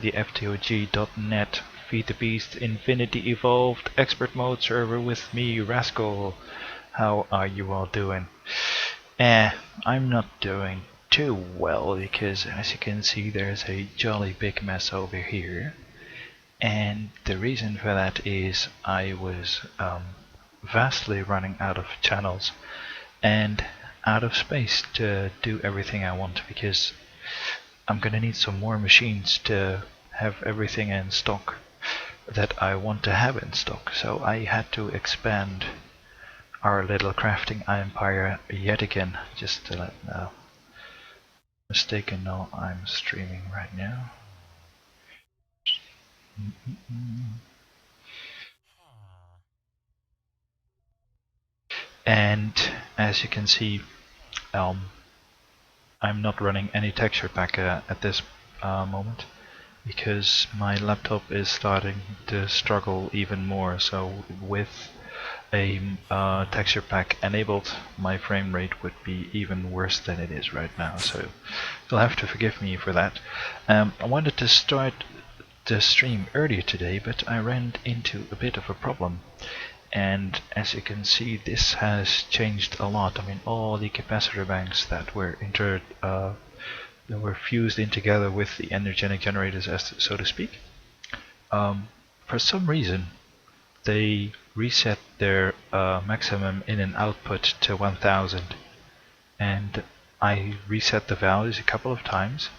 the FTOG.net Feed the Beast Infinity Evolved Expert Mode server with me, Rascal. How are you all doing? I'm not doing too well because, as you can see, there's a jolly big mess over here. And the reason for that is I was vastly running out of channels and out of space to do everything I want, because I'm gonna need some more machines to have everything in stock that I want to have in stock. So I had to expand our little crafting empire yet again, just to let mistaken know I'm streaming right now. And as you can see, I'm not running any texture pack at this moment, because my laptop is starting to struggle even more. So with a texture pack enabled, my frame rate would be even worse than it is right now, so you'll have to forgive me for that. I wanted to start the stream earlier today, but I ran into a bit of a problem, and as you can see, this has changed a lot. I mean, all the capacitor banks that were fused in together with the energetic generators, so to speak, for some reason they reset their maximum in and output to 1000, and I reset the values a couple of times,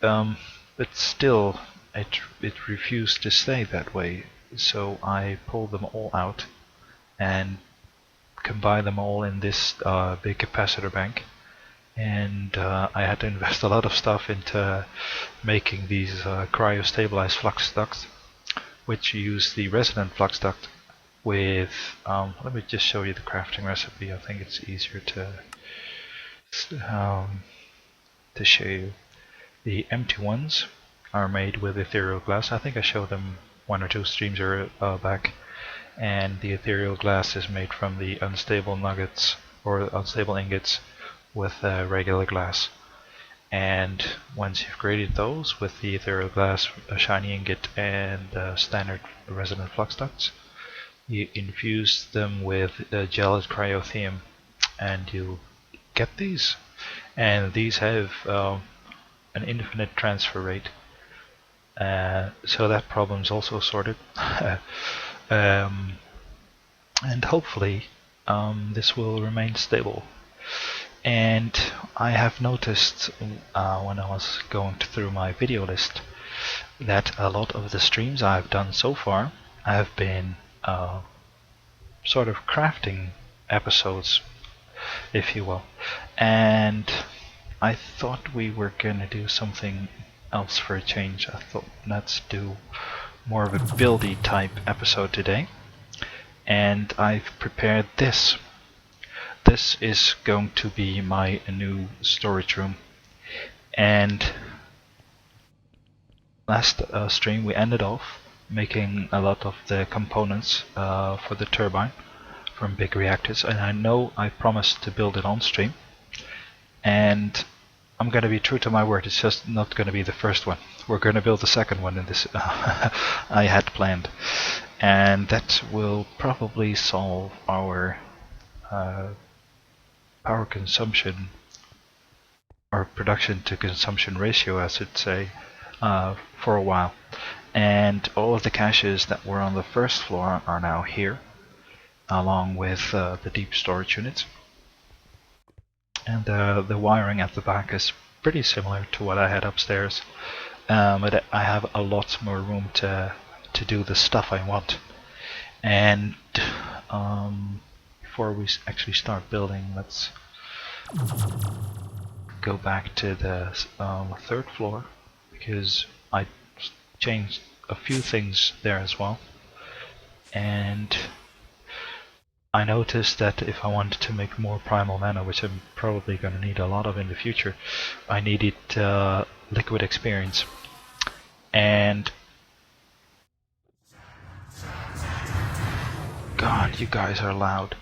but still it refused to stay that way. So I pulled them all out and combined them all in this big capacitor bank, and I had to invest a lot of stuff into making these cryo-stabilized flux ducts, which use the resonant flux duct with, let me just show you the crafting recipe. I think it's easier to show you. The empty ones are made with ethereal glass. I think I showed them one or two streams back, and the ethereal glass is made from the unstable nuggets or unstable ingots with regular glass. And once you've created those with the ethereal glass, a shiny ingot, and standard resonant flux ducts, you infuse them with gelid cryotheum, and you get these. And these have an infinite transfer rate, so that problem's also sorted. And hopefully this will remain stable. And I have noticed when I was going through my video list that a lot of the streams I've done so far have been sort of crafting episodes, if you will. And I thought we were gonna do something else for a change. I thought, let's do more of a buildy type episode today. And I've prepared this. This is going to be my new storage room. And last stream we ended off making a lot of the components for the turbine from big reactors, and I know I promised to build it on stream, and I'm going to be true to my word. It's just not going to be the first one. We're going to build the second one in this I had planned, and that will probably solve our power consumption, or production to consumption ratio, I should say, for a while. And all of the caches that were on the first floor are now here, along with the deep storage units. And the wiring at the back is pretty similar to what I had upstairs, but I have a lot more room to do the stuff I want. And before we actually start building, let's go back to the third floor, because I changed a few things there as well. And I noticed that if I wanted to make more primal mana, which I'm probably going to need a lot of in the future, I needed liquid experience. And God, you guys are loud.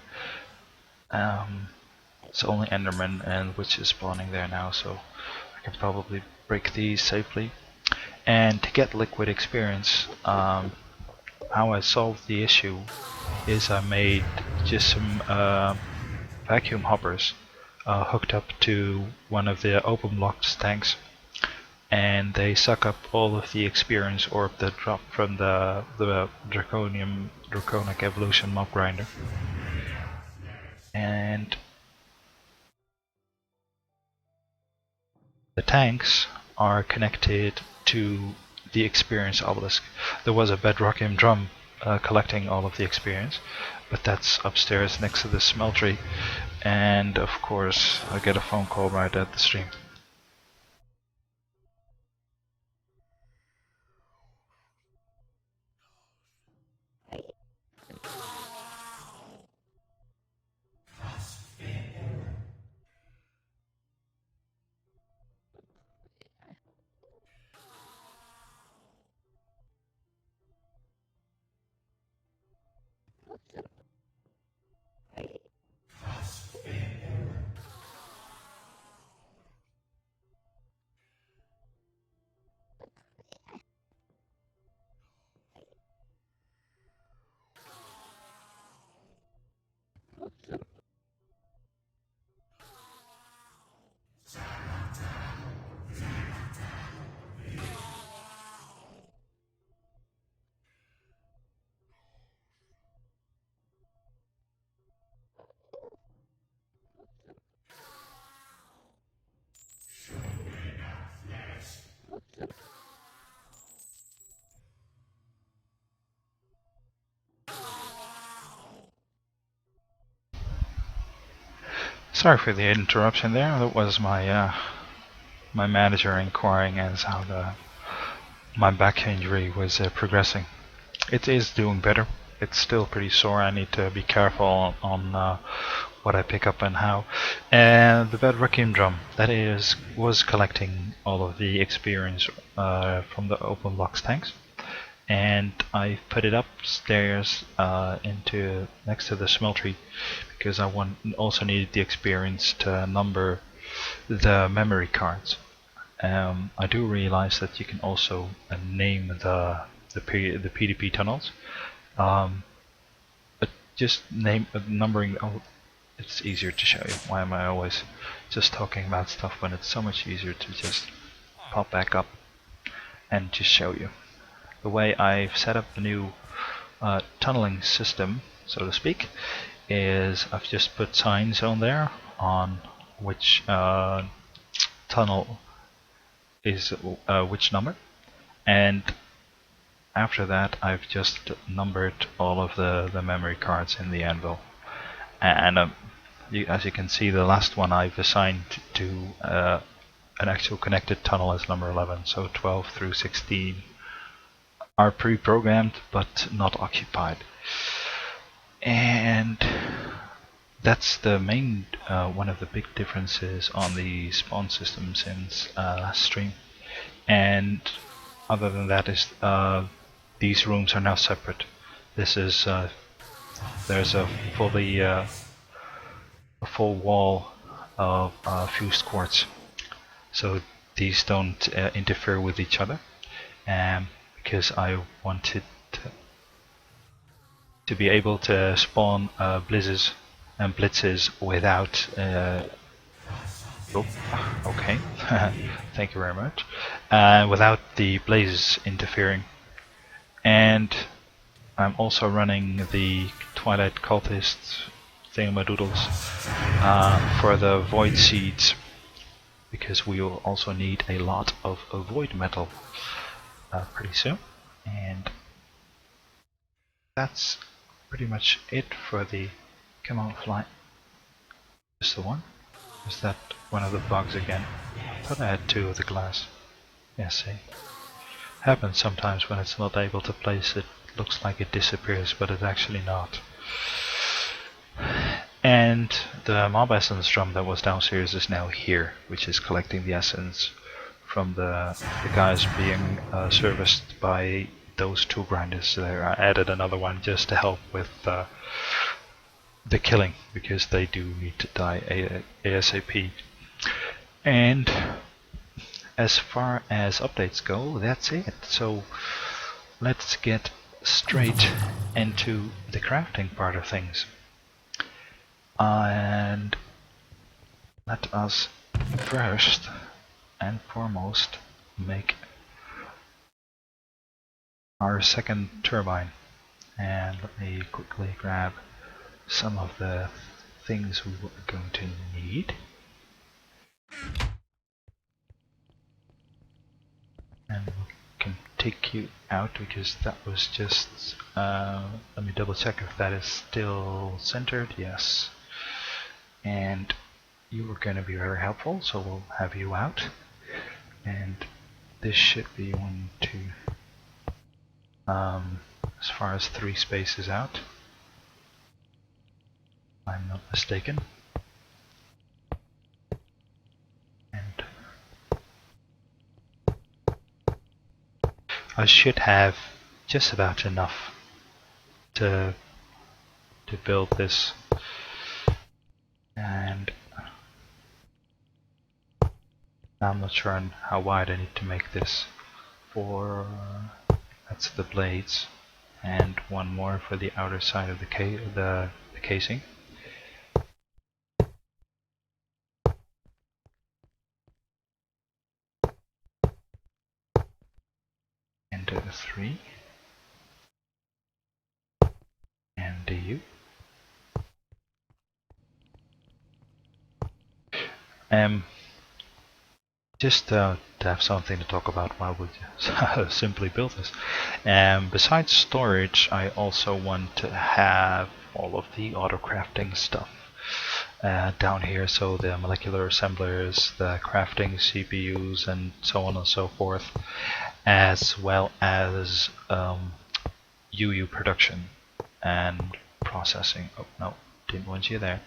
It's only Enderman and which is spawning there now, so I can probably break these safely. And to get liquid experience, how I solved the issue is I made just some vacuum hoppers hooked up to one of the open blocks tanks, and they suck up all of the experience orb that dropped from the draconic evolution mob grinder. And the tanks are connected to the experience obelisk. There was a bedrockium drum collecting all of the experience, but that's upstairs next to the smeltery, and of course I get a phone call right at the stream. Sorry for the interruption there. That was my my manager inquiring as how my back injury was progressing. It is doing better. It's still pretty sore. I need to be careful on what I pick up and how. And the bedrockium drum, that was collecting all of the experience from the open blocks tanks, and I put it upstairs into next to the smeltery because I also needed the experience to number the memory cards. I do realize that you can also name the PDP tunnels. But just numbering. Oh, it's easier to show you. Why am I always just talking about stuff when it's so much easier to just pop back up and just show you? The way I've set up the new tunneling system, so to speak, is I've just put signs on there on which tunnel is which number, and after that I've just numbered all of the memory cards in the anvil, and as you can see, the last one I've assigned to an actual connected tunnel as number 11, so 12 through 16 are pre-programmed but not occupied. And that's the main one of the big differences on the spawn system since last stream. And other than that is these rooms are now separate. This is there's a full wall of fused quartz, so these don't interfere with each other, because I wanted to be able to spawn blizzes and blitzes without oh, okay. Thank you very much. Without the blazes interfering. And I'm also running the Twilight Cultist thingamadoodles for the void seeds, because we will also need a lot of void metal pretty soon. And that's pretty much it for the... Come on, fly. Just the one? Is that one of the bugs again? I thought I had two of the glass. Yeah, see. Happens sometimes when it's not able to place it. Looks like it disappears, but it's actually not. And the mob essence drum that was downstairs is now here, which is collecting the essence from the guys being serviced by those two grinders there. I added another one just to help with the killing, because they do need to die ASAP. And as far as updates go, that's it. So let's get straight into the crafting part of things. And let us first and foremost make our second turbine. And let me quickly grab some of the things we are going to need. And we can take you out because that was just, let me double check if that is still centered. Yes. And you were going to be very helpful, so we'll have you out. And this should be 1, 2, as far as 3 spaces out, if I'm not mistaken. And I should have just about enough to build this. And I'm not sure on how wide I need to make this for. That's the blades, and one more for the outer side of the casing. And 3. And U. Just to have something to talk about while we simply build this. Besides storage, I also want to have all of the auto crafting stuff down here, so the molecular assemblers, the crafting CPUs, and so on and so forth, as well as UU production and processing. Oh no, didn't want you there.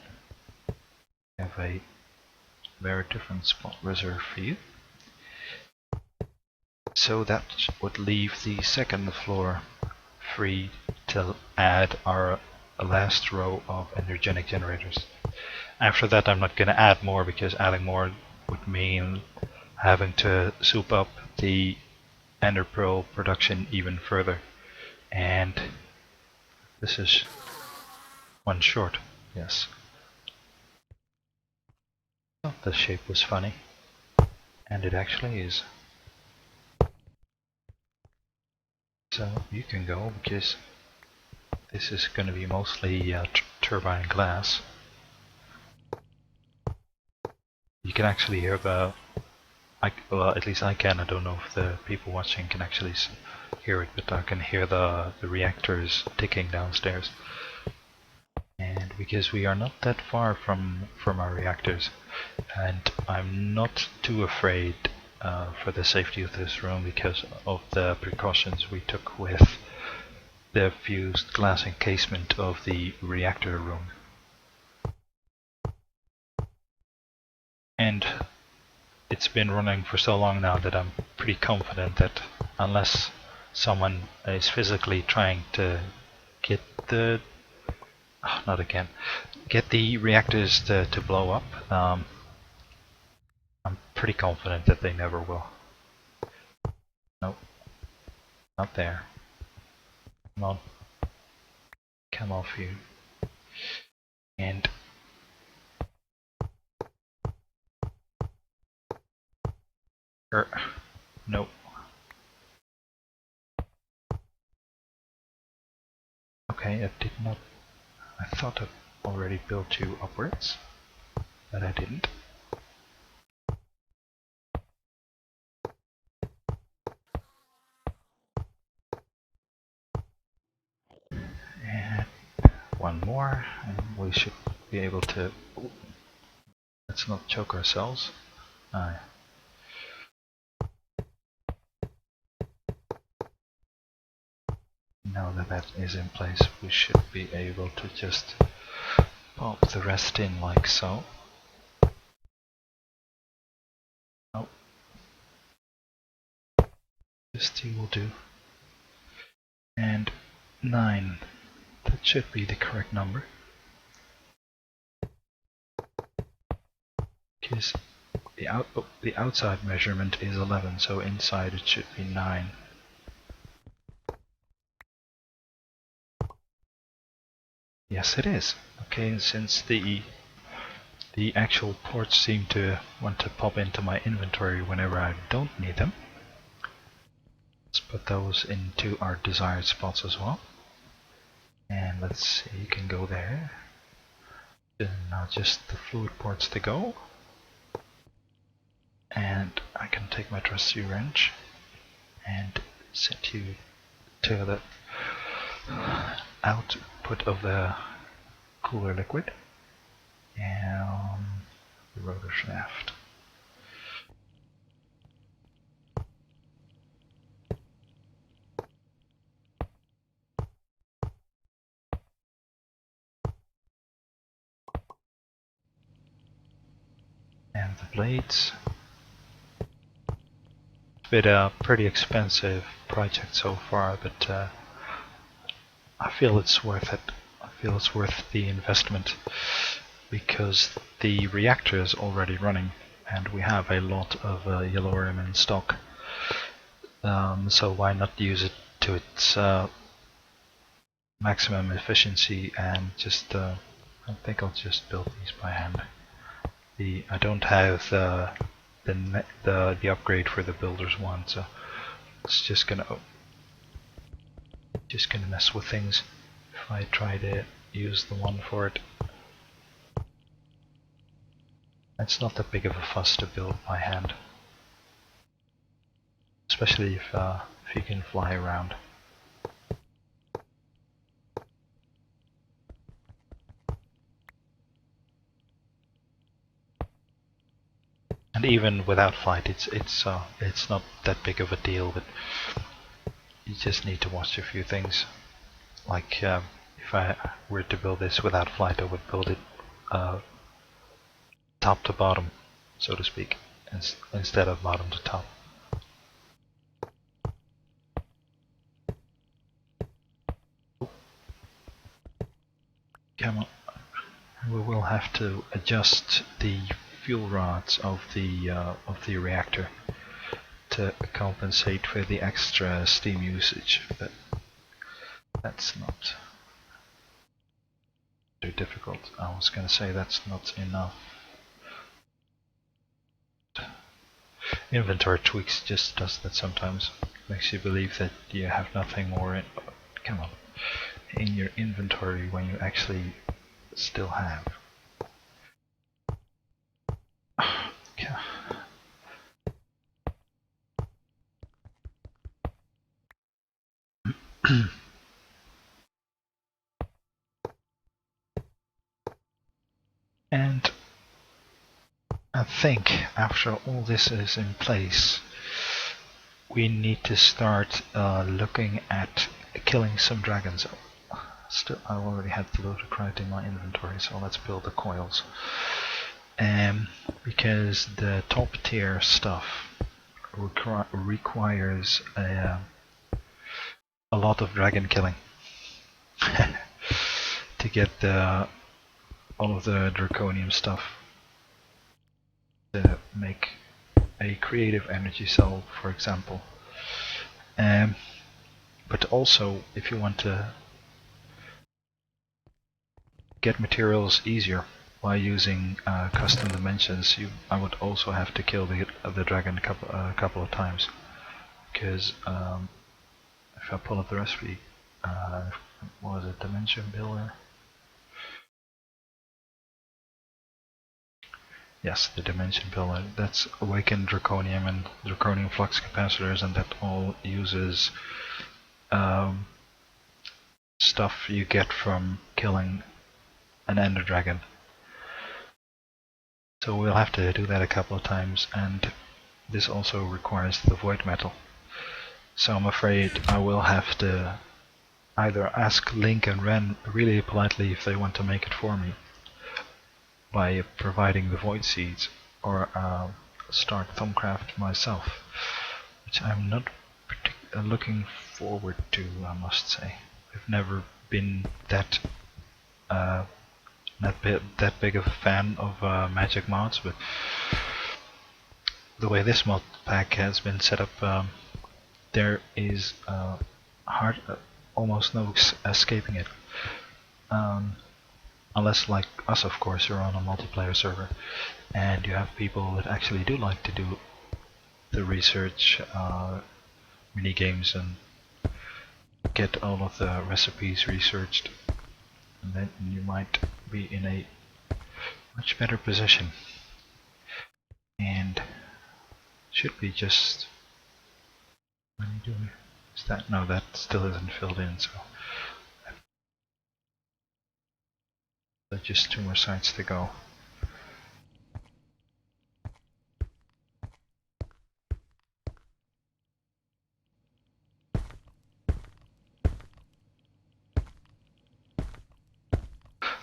I have a very different spot reserved for you. So that would leave the second floor free to add our last row of energenic generators. After that, I'm not going to add more, because adding more would mean having to soup up the ender pearl production even further. And this is one short, yes. Oh, the shape was funny. And it actually is. So you can go, because this is going to be mostly turbine glass. You can actually hear the, well, at least I can. I don't know if the people watching can actually hear it, but I can hear the reactors ticking downstairs. And because we are not that far from our reactors, and I'm not too afraid for the safety of this room because of the precautions we took with the fused glass encasement of the reactor room. And it's been running for so long now that I'm pretty confident that unless someone is physically trying to get the get the reactors to blow up, I'm pretty confident that they never will. Nope, not there. Come on, come off you. And nope. Okay, I did not. I thought I already built you upwards, but I didn't. And one more, and we should be able to. Ooh, let's not choke ourselves. Now that that is in place, we should be able to just pop the rest in like so. Oh, this 2 will do. And 9. That should be the correct number. Because the outside measurement is 11, so inside it should be 9. Yes, it is. Okay, since the actual ports seem to want to pop into my inventory whenever I don't need them, let's put those into our desired spots as well. And let's see, you can go there. Then now just the fluid ports to go. And I can take my trusty wrench and set you to the output of the cooler liquid and the rotor shaft. And the blades. It's been a pretty expensive project so far, but I feel it's worth it. I feel it's worth the investment because the reactor is already running and we have a lot of yellorium in stock. So why not use it to its maximum efficiency and just I think I'll just build these by hand. I don't have the upgrade for the builder's one, so it's just gonna mess with things if I try to use the one for it. It's not that big of a fuss to build by hand, especially if you can fly around. And even without flight, it's not that big of a deal. But you just need to watch a few things. Like if I were to build this without flight, I would build it top to bottom, so to speak, instead of bottom to top. Come on. We will have to adjust the fuel rods of the reactor to compensate for the extra steam usage, but that's not too difficult. I was going to say that's not enough. Inventory tweaks just does that sometimes. Makes you believe that you have nothing more in your inventory when you actually still have. Yeah. And I think after all this is in place, we need to start looking at killing some dragons. Still, I already had the ludicrite in my inventory, so let's build the coils. Because the top tier stuff requires a lot of dragon killing to get all of the draconium stuff to make a creative energy cell, for example. But also, if you want to get materials easier by using custom dimensions, I would also have to kill the dragon a couple of times, because if I pull up the recipe, what was it, dimension builder? Yes, the dimension builder. That's awakened draconium and draconium flux capacitors, and that all uses stuff you get from killing an ender dragon. So we'll have to do that a couple of times, and this also requires the void metal. So I'm afraid I will have to either ask Link and Ren really politely if they want to make it for me by providing the void seeds, or start Thumbcraft myself, which I'm not looking forward to, I must say. I've never been that big of a fan of magic mods, but the way this mod pack has been set up, there is hard, almost no escaping it. Unless, like us, of course, you're on a multiplayer server, and you have people that actually do like to do the research, mini games, and get all of the recipes researched, and then you might be in a much better position. And should be just when you do is that no, that still isn't filled in, so there's just 2 more sites to go.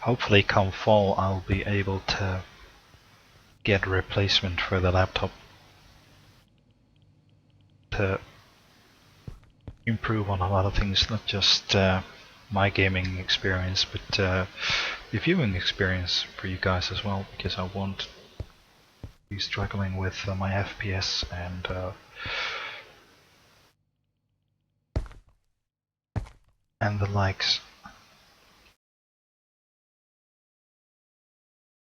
Hopefully come fall I'll be able to get a replacement for the laptop to improve on a lot of things, not just my gaming experience, but the viewing experience for you guys as well, because I won't be struggling with my FPS and the likes.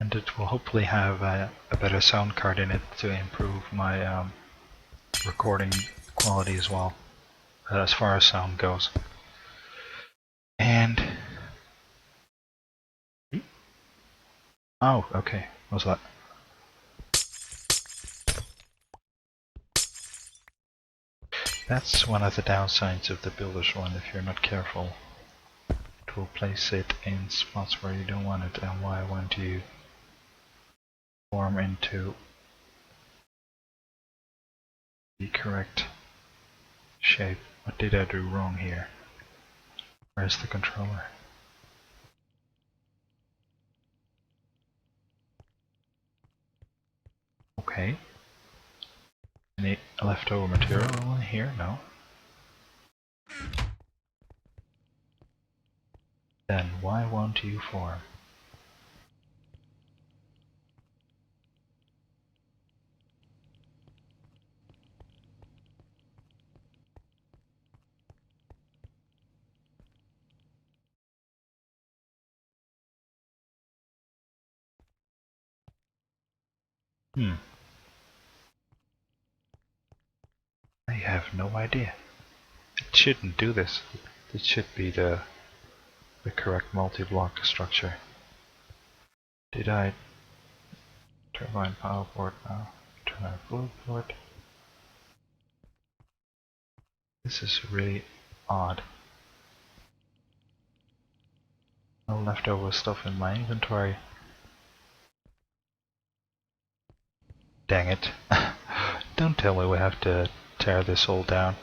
And it will hopefully have a better sound card in it to improve my recording quality as well, as far as sound goes. And oh, okay, what's that? That's one of the downsides of the builder's one. If you're not careful, it will place it in spots where you don't want it. And why won't you form into the correct shape? What did I do wrong here? Where's the controller? Okay. Any leftover material in here? No. Then why won't you form? I have no idea. It shouldn't do this. It should be the correct multi-block structure. Did I turbine power board now? Turbine fluid board. This is really odd. No leftover stuff in my inventory. Dang it. Don't tell me we have to tear this all down.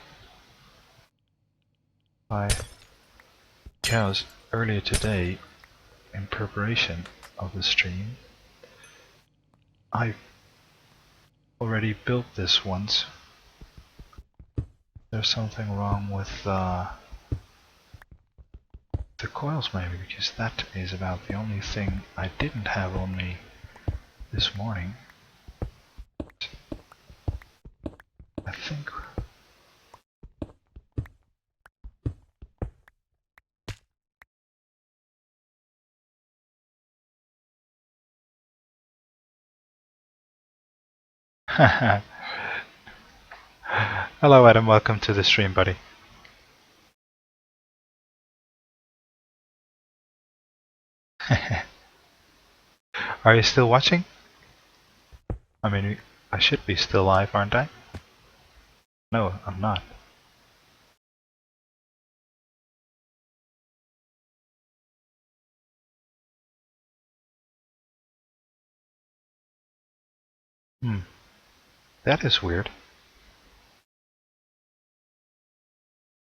Because earlier today, in preparation of the stream, I already built this once. There's something wrong with the coils maybe, because that is about the only thing I didn't have on me this morning. I think hello Adam, welcome to the stream, buddy. Are you still watching? I mean, I should be still live, aren't I? No, I'm not. That is weird.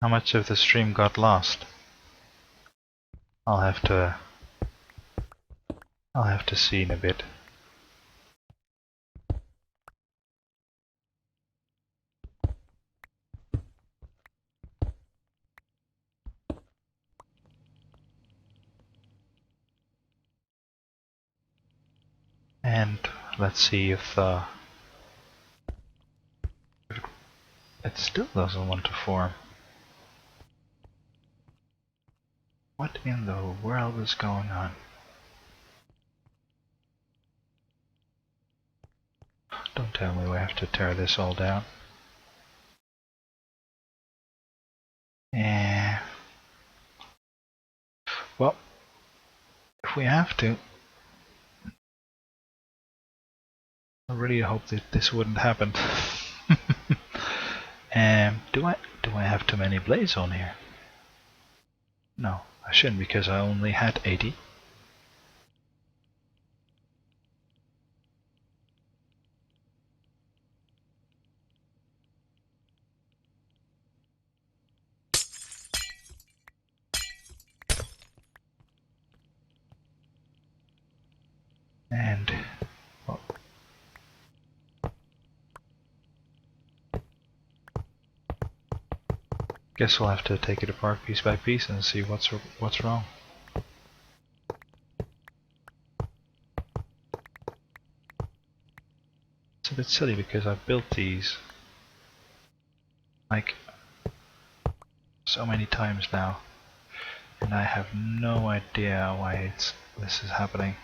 How much of the stream got lost? I'll have to see in a bit. And let's see if it still doesn't want to form. What in the world is going on? Don't tell me we have to tear this all down. Yeah. Well, if we have to, I really hope that this wouldn't happen. Do I have too many blades on here? No, I shouldn't because I only had 80. And well, guess we'll have to take it apart piece by piece and see what's wrong. It's a bit silly because I've built these like so many times now, and I have no idea why this is happening.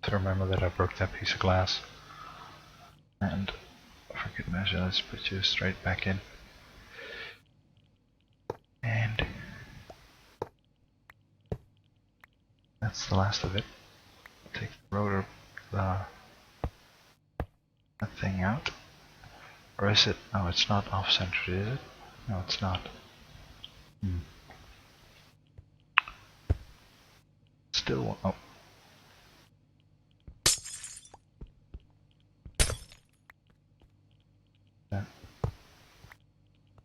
To remember that I broke that piece of glass. And for good measure, let's put you straight back in. And that's the last of it. Take the rotor, that thing out. Or is it? No, it's not off-centered, is it? No, it's not. Still, oh.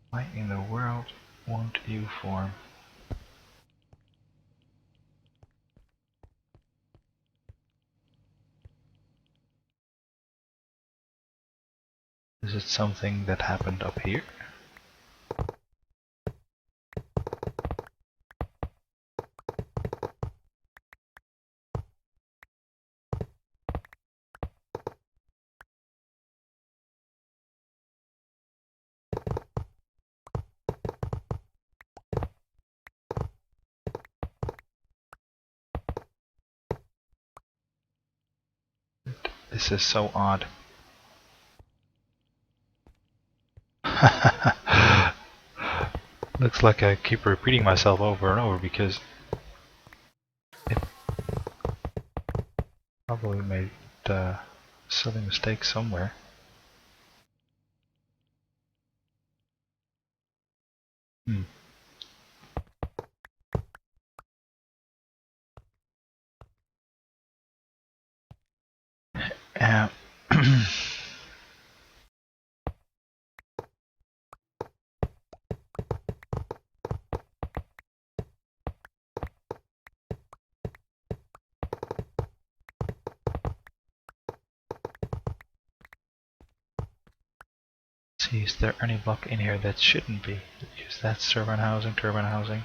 Why in the world won't you form? Is it something that happened up here? This is so odd. Looks like I keep repeating myself over and over because it probably made a silly mistake somewhere. Hmm. Uh, see, is there any block in here that shouldn't be? Is that turbine housing, turbine housing?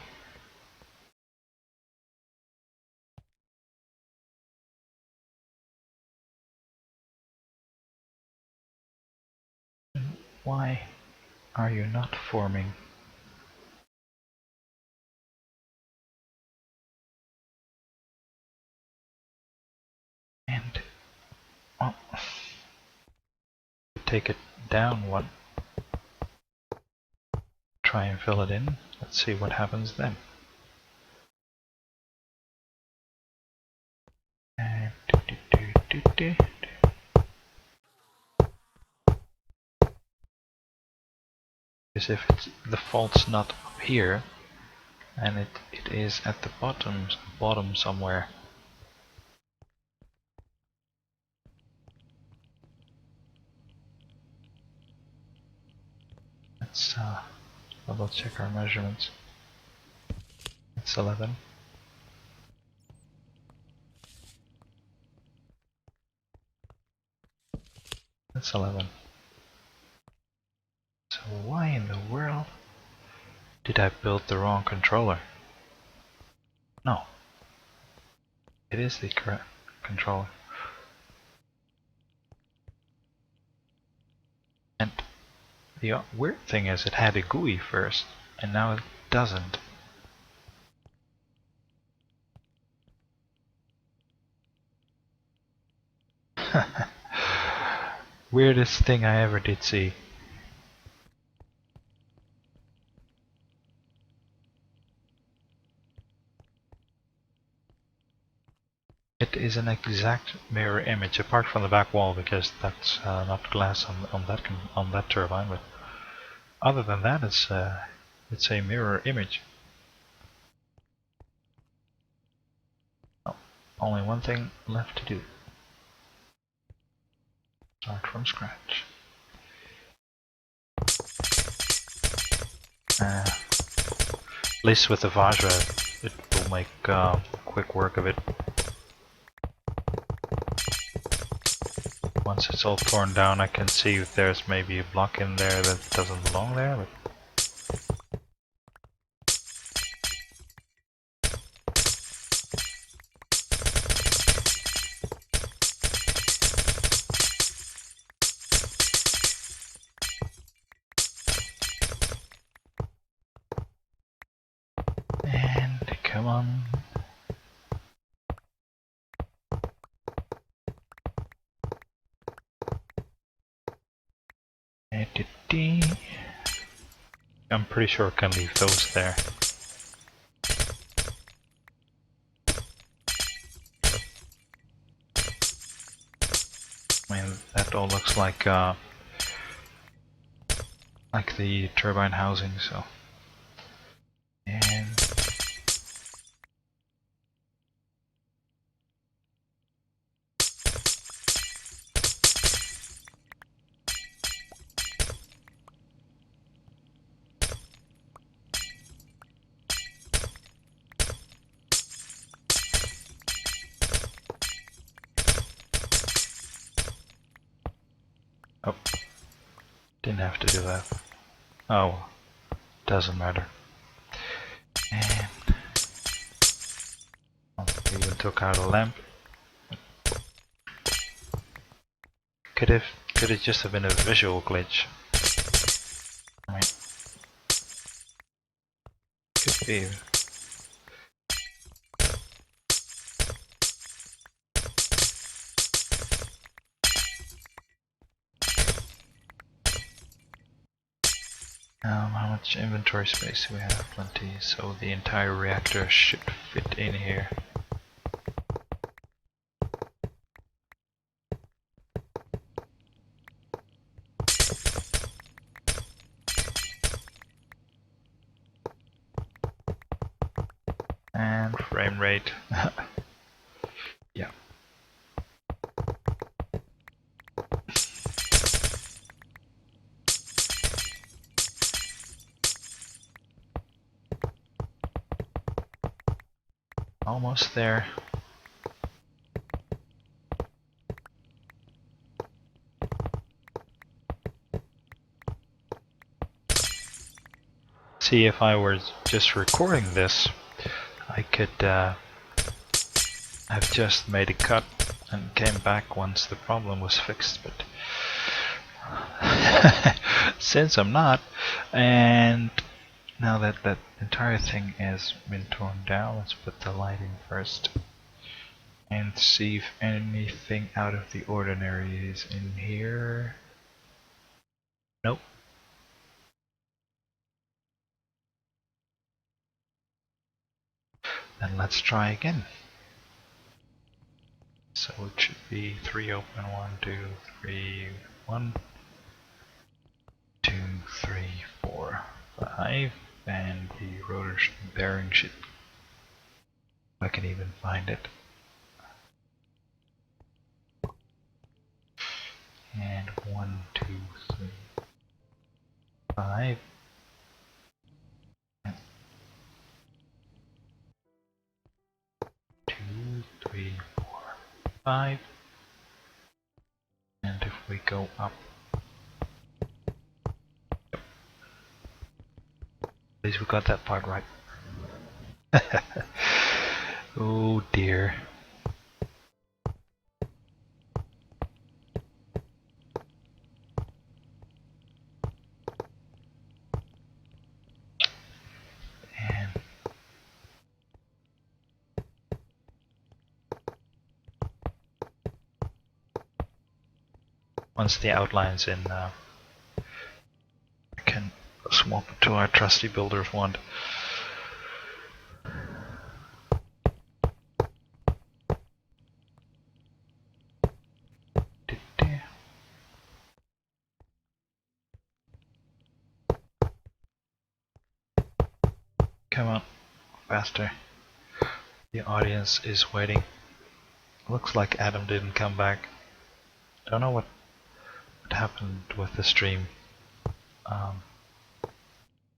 Why are you not forming? And well, take it down one. Try and fill it in. Let's see what happens then. And because if the fault's not up here, and it is at the bottom somewhere. Let's double check our measurements. It's 11. That's 11. So why in the world did I build the wrong controller? No, it is the correct controller. And the weird thing is it had a GUI first, and now it doesn't. Weirdest thing I ever did see. It is an exact mirror image, apart from the back wall, because that's not glass on that turbine. But other than that, it's a mirror image. Oh, only one thing left to do. Start from scratch. At least with the Vajra, it will make quick work of it. Once it's all torn down, I can see if there's maybe a block in there that doesn't belong there. But and come on. I'm pretty sure I can leave those there. I mean, that all looks like the turbine housing, so. And oh, didn't have to do that. Oh, doesn't matter. And oh, even took out a lamp. Could it just have been a visual glitch? I mean, could be. How much inventory space do we have? Plenty, so the entire reactor should fit in here. And frame rate. Yeah. Almost there. See, if I were just recording this, I could have just made a cut and came back once the problem was fixed, but since I'm not, and now that that entire thing has been torn down, let's put the lighting first and see if anything out of the ordinary is in here. Nope. Then let's try again. So it should be 3 open, 1, 2, 3, 1, 2, 3, 4, 5, and the rotor bearing should, I can even find it. And 1, 2, 3, 5. And 2, 3, 4, 5. And if we go up. Yep. At least we got that part right. Oh dear. And once the outline's in, I can swap it to our trusty builder's wand. Come on, faster. The audience is waiting. Looks like Adam didn't come back. Don't know what happened with the stream.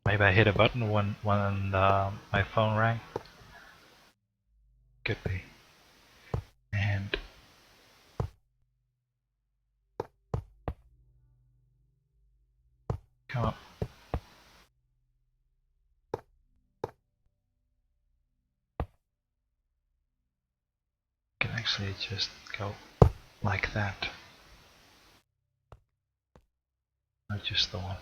Maybe I hit a button when my phone rang. Could be. And come on. Can actually just go like that. Not just the one.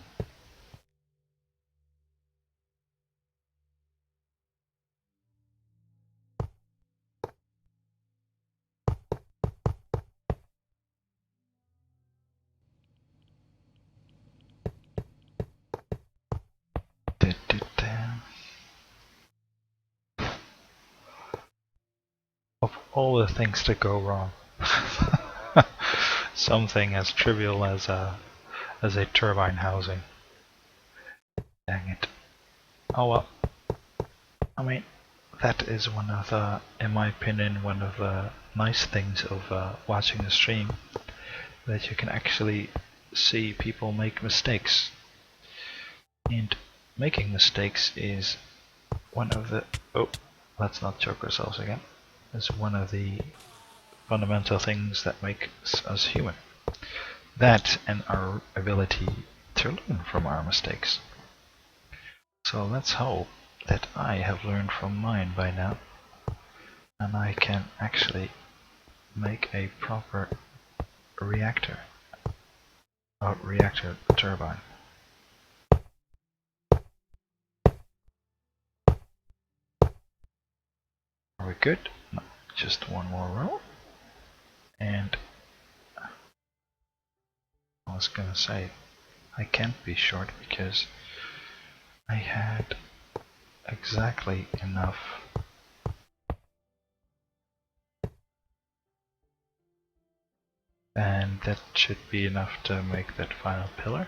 Of all the things that go wrong, something as trivial as a turbine housing. Dang it. Oh well. I mean, that is one of the, in my opinion, one of the nice things of watching the stream, that you can actually see people make mistakes. And making mistakes is one of the, oh, let's not choke ourselves again. It's one of the fundamental things that makes us human. That and our ability to learn from our mistakes. So let's hope that I have learned from mine by now, and I can actually make a proper reactor turbine. Are we good? No, just one more row. And I was gonna say, I can't be short because I had exactly enough and that should be enough to make that final pillar.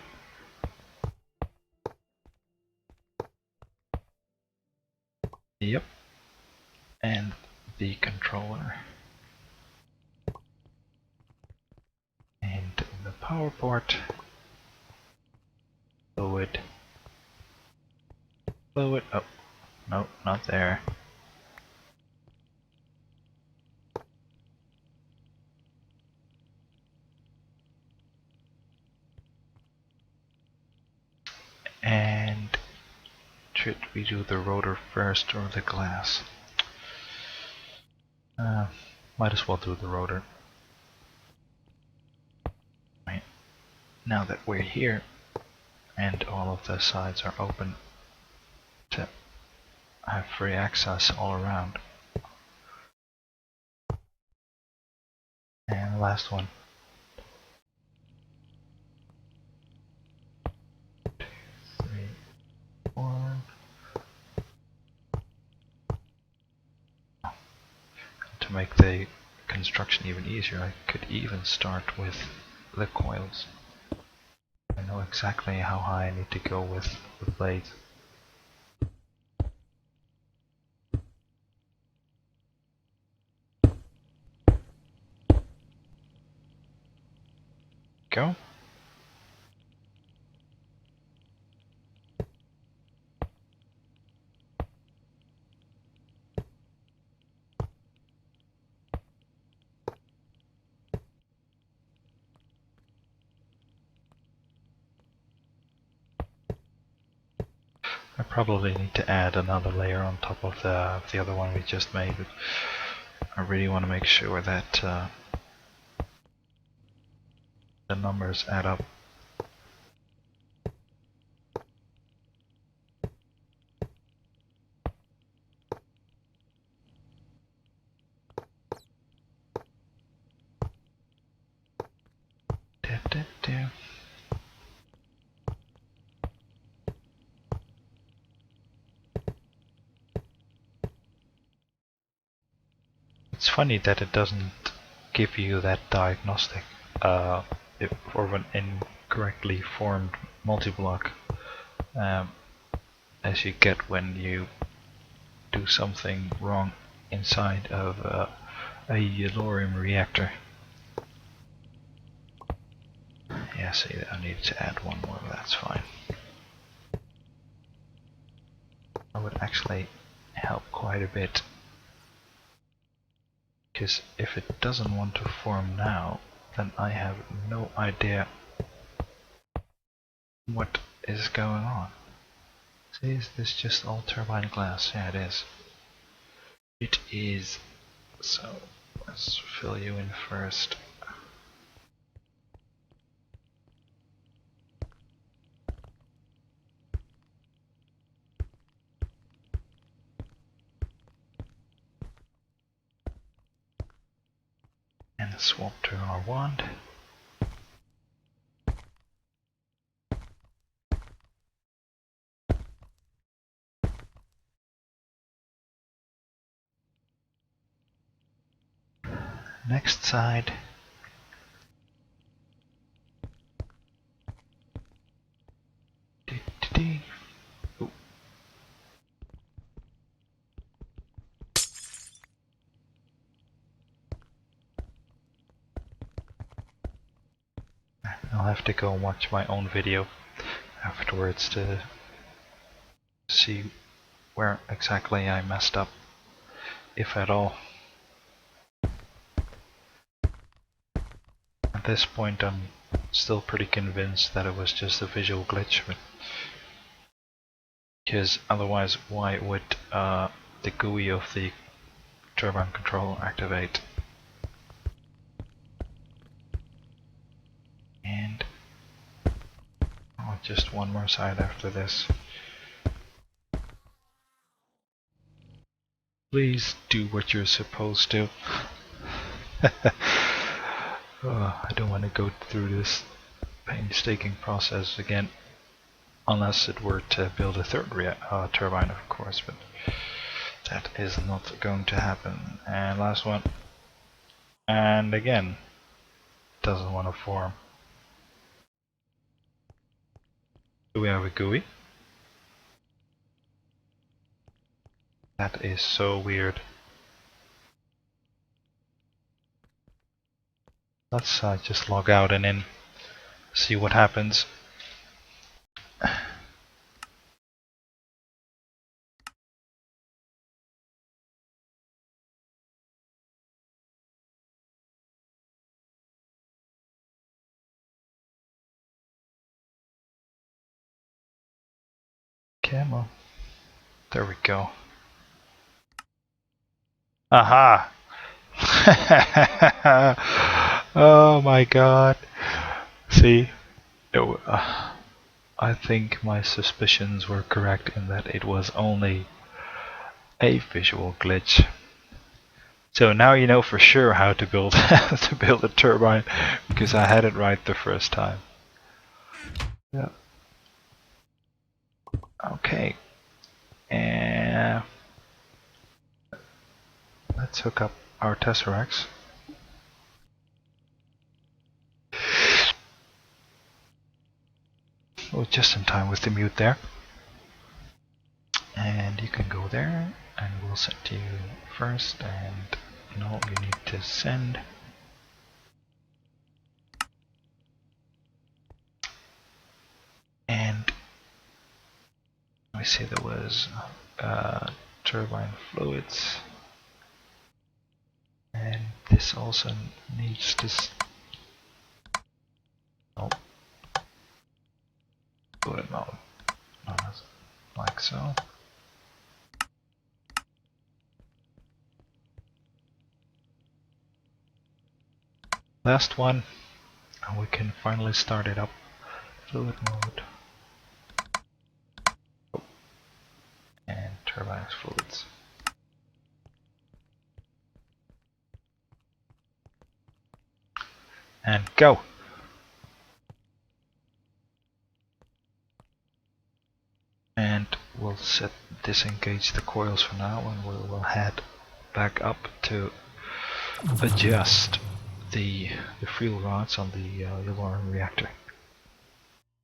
Yep. And the controller. And the power port. Fluid. Fluid. Oh, no, not there. And should we do the rotor first or the glass? Might as well do the rotor. Right. Now that we're here and all of the sides are open to have free access all around. And last one. 2, 3, 4. To make the construction even easier, I could even start with the coils. I know exactly how high I need to go with the blade. Go. probably need to add another layer on top of the other one we just made, but I really want to make sure that the numbers add up. It's funny that it doesn't give you that diagnostic for an incorrectly formed multi-block as you get when you do something wrong inside of a yellorium reactor. Yeah, see, I need to add one more, but that's fine. That would actually help quite a bit. Because if it doesn't want to form now, then I have no idea what is going on. See, is this just all turbine glass? Yeah, it is. It is. So, let's fill you in first. And swap to our wand. Next side. Ooh. I'll have to go and watch my own video afterwards to see where exactly I messed up, if at all. At this point I'm still pretty convinced that it was just a visual glitch, but because otherwise why would the GUI of the turbine control activate? And just one more side after this. Please do what you're supposed to. I don't want to go through this painstaking process again, unless it were to build a third turbine, of course, but that is not going to happen. And last one. And again, doesn't want to form. Do we have a GUI? That is so weird. Let's just log out and in, see what happens. Come on. There we go. Aha! Oh my god. See? I think my suspicions were correct in that it was only a visual glitch. So now you know for sure how to build to build a turbine, because I had it right the first time. Yeah. Okay. And let's hook up our tesseracts. Oh, just in time with the mute there. And you can go there, and we'll set you first, and no, you need to send. And let me see, there was turbine fluids, and this also needs to fluid mode, like so. Last one, and we can finally start it up. Fluid mode. And turbines fluids. And go! And we'll disengage the coils for now, and we will head back up to adjust the fuel rods on the alarm reactor.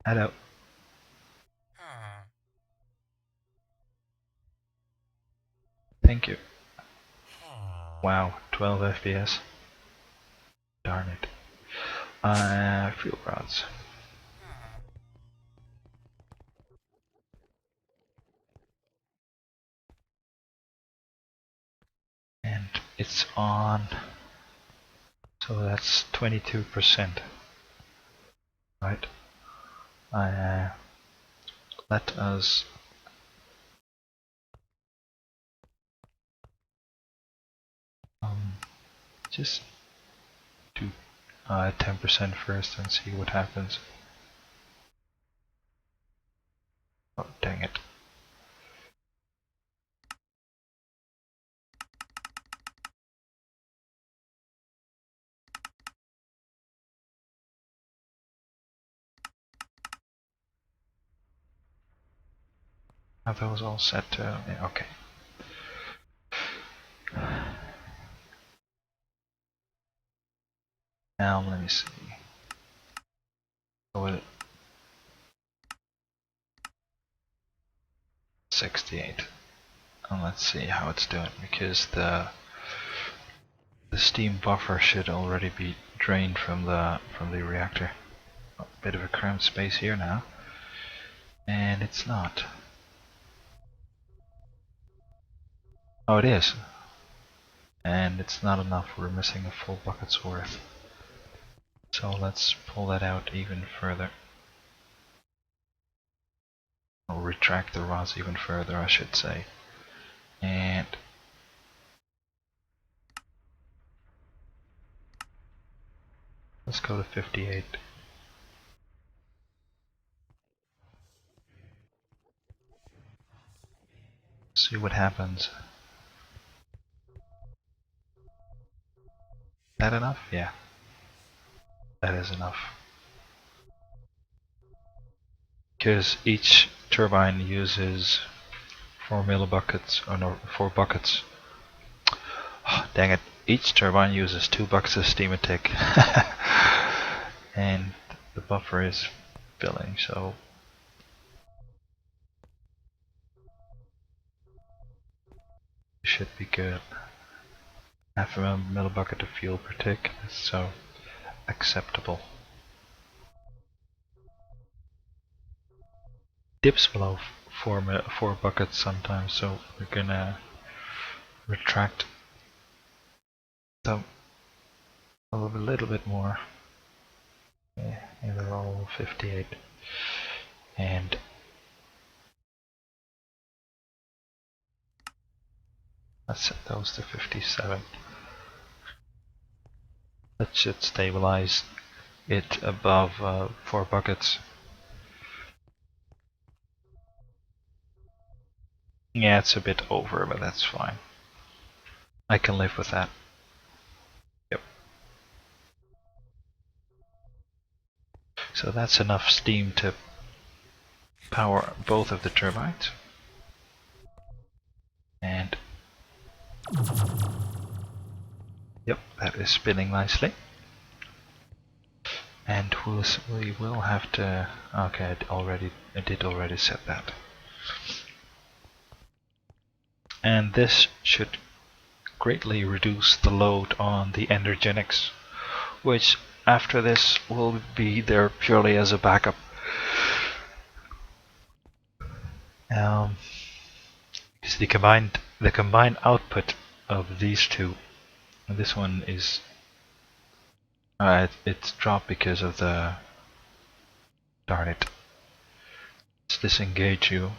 Head out. Thank you. Wow, 12 FPS. Darn it. Fuel rods. And it's on. So that's 22%. Right? Let us just do 10% first and see what happens. Oh, dang it. Are those all set to, yeah, okay. Now let me see. Go with 68. And let's see how it's doing, because the steam buffer should already be drained from the reactor. A bit of a cramped space here now. And it's not. Oh, it is. And it's not enough, we're missing a full bucket's worth. So let's pull that out even further. Or retract the rods even further, I should say. And let's go to 58. See what happens. That enough? Yeah. That is enough. Because each turbine uses 4 millibuckets, or no, 4 buckets. Oh, dang it. Each turbine uses 2 buckets of steam a tick. And the buffer is filling, so should be good. Half a millibucket of fuel per tick, so acceptable. Dips below 4 buckets sometimes, so we're gonna retract them a little bit more. Yeah, they're all 58. And let's set those to 57. That should stabilize it above 4 buckets. Yeah, it's a bit over, but that's fine. I can live with that. Yep. So that's enough steam to power both of the turbines. And yep, that is spinning nicely. And we will have to. Okay, I did already set that. And this should greatly reduce the load on the energetics, which after this will be there purely as a backup. Because the combined output of these two, and this one is it's dropped because of the, darn it. Let's disengage you.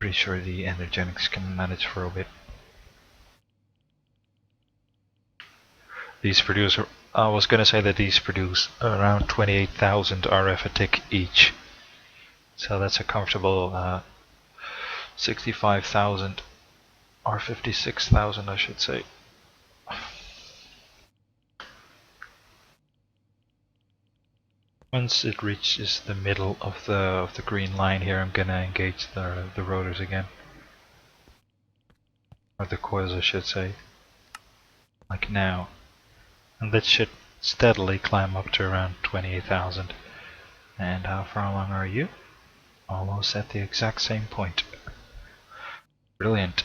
Pretty sure the energetics can manage for a bit. These produce, I was gonna say that these produce around 28,000 RF a tick each. So that's a comfortable 65,000 or 56,000 I should say. Once it reaches the middle of the green line here, I'm gonna engage the rotors again. Or the coils I should say. Like now. And that should steadily climb up to around 28,000. And how far along are you? Almost at the exact same point. Brilliant.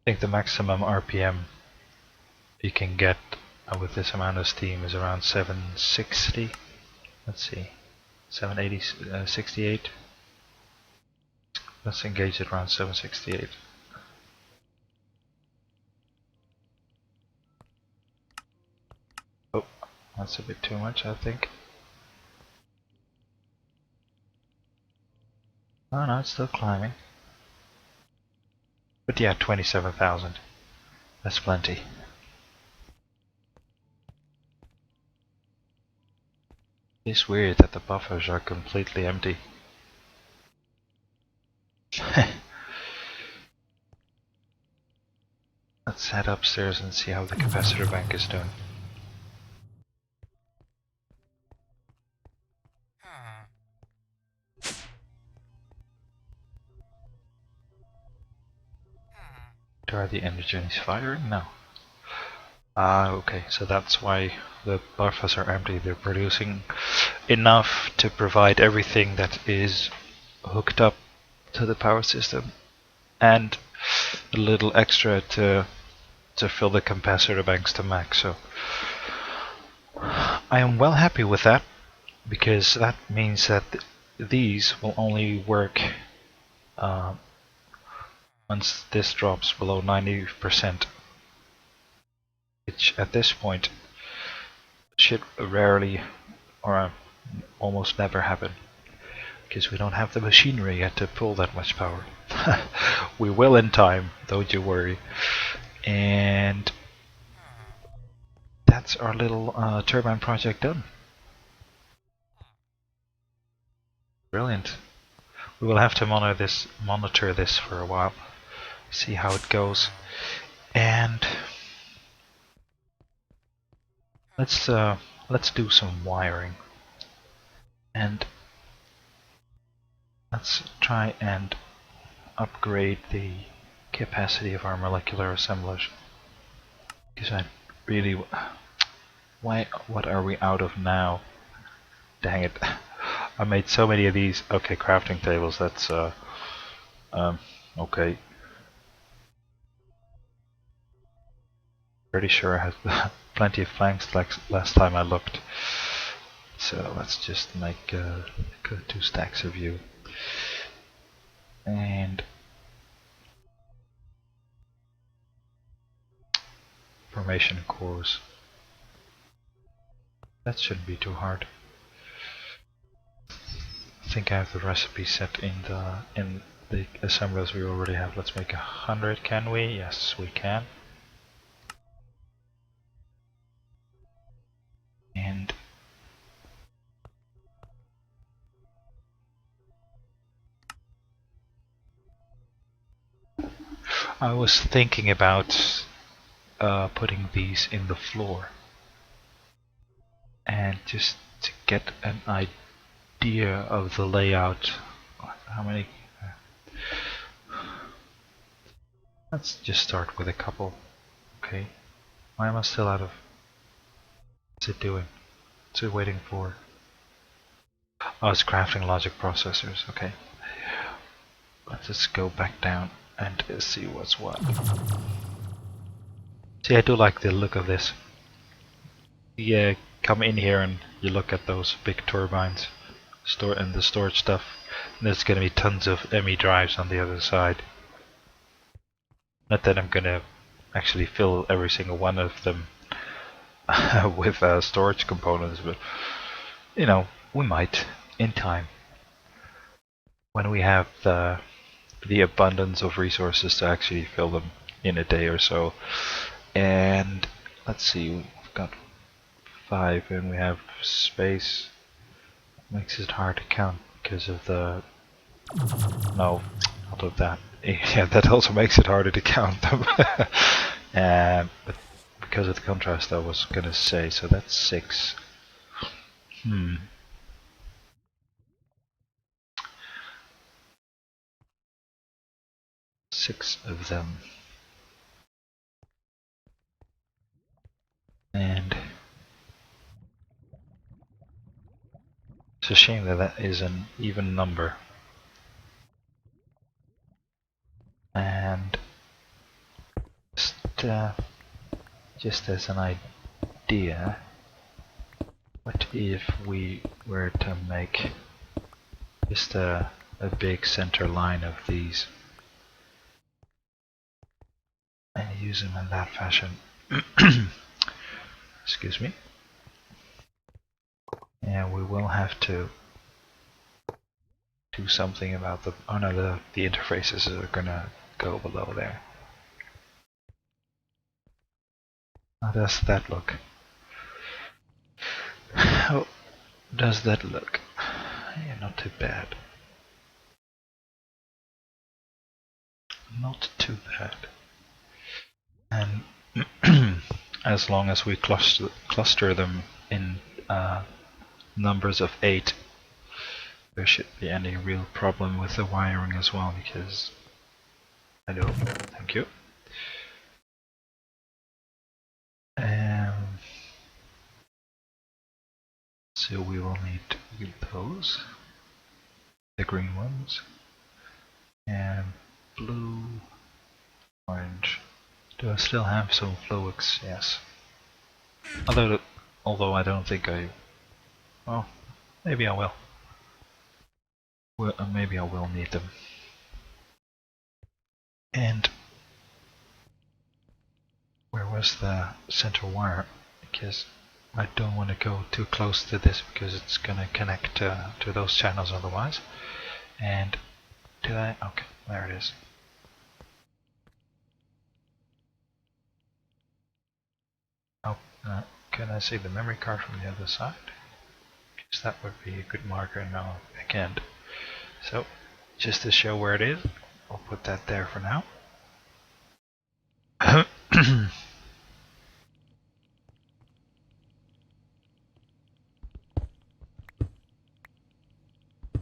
I think the maximum RPM you can get with this amount of steam is around 760. Let's see. 780, 68. Let's engage it around 768. Oh, that's a bit too much, I think. Oh no, it's still climbing. But yeah, 27,000. That's plenty. It's weird that the buffers are completely empty. Let's head upstairs and see how the capacitor bank is doing. Are the engines firing? No. Ah, okay, so that's why the buffers are empty. They're producing enough to provide everything that is hooked up to the power system and a little extra to fill the capacitor banks to max. So I am well happy with that, because that means that these will only work once this drops below 90%, which at this point should rarely or almost never happen, because we don't have the machinery yet to pull that much power. We will in time, don't you worry. And that's our little turbine project done. Brilliant. We will have to monitor this for a while, see how it goes, and let's do some wiring, and let's try and upgrade the capacity of our molecular assemblage, because I really what are we out of now? Dang it. I made so many of these. Okay, crafting tables, that's okay. Pretty sure I had plenty of flanks like last time I looked. So let's just make 2 stacks of you. And formation cores. That shouldn't be too hard. I think I have the recipe set in the assemblers we already have. Let's make 100, can we? Yes, we can. And I was thinking about putting these in the floor, and just to get an idea of the layout. How many? Let's just start with a couple. Okay. Why am I still out of? What's it doing? What's it waiting for? Oh, it's crafting logic processors. Okay. Let's just go back down and see what's what. See, I do like the look of this. Yeah, come in here and you look at those big turbines, and the storage stuff. And there's gonna be tons of ME drives on the other side. Not that I'm gonna actually fill every single one of them with storage components, but you know, we might in time when we have the abundance of resources to actually fill them in a day or so. And let's see, we've got 5 and we have space. Makes it hard to count because of the... No, not of that. Yeah, that also makes it harder to count them. But because of the contrast I was gonna say, so that's 6. 6 of them. And it's a shame that that is an even number. And just as an idea, what if we were to make just a big center line of these and use them in that fashion? Excuse me. And we will have to do something about the... Oh no, the interfaces are gonna go below there. How does that look? How does that look? Yeah, not too bad. Not too bad. And as long as we cluster them in numbers of 8, there shouldn't be any real problem with the wiring as well, because... Hello, thank you. So we will need those, the green ones, and blue, orange. Do I still have some Floex? Yes. Although I don't think I... Well, maybe I will. Well, maybe I will need them. And where was the center wire? Because I don't want to go too close to this because it's gonna connect to those channels otherwise. And did I? Okay, there it is. Oh, can I see the memory card from the other side? Because that would be a good marker. No, I can't. So, just to show where it is, I'll put that there for now.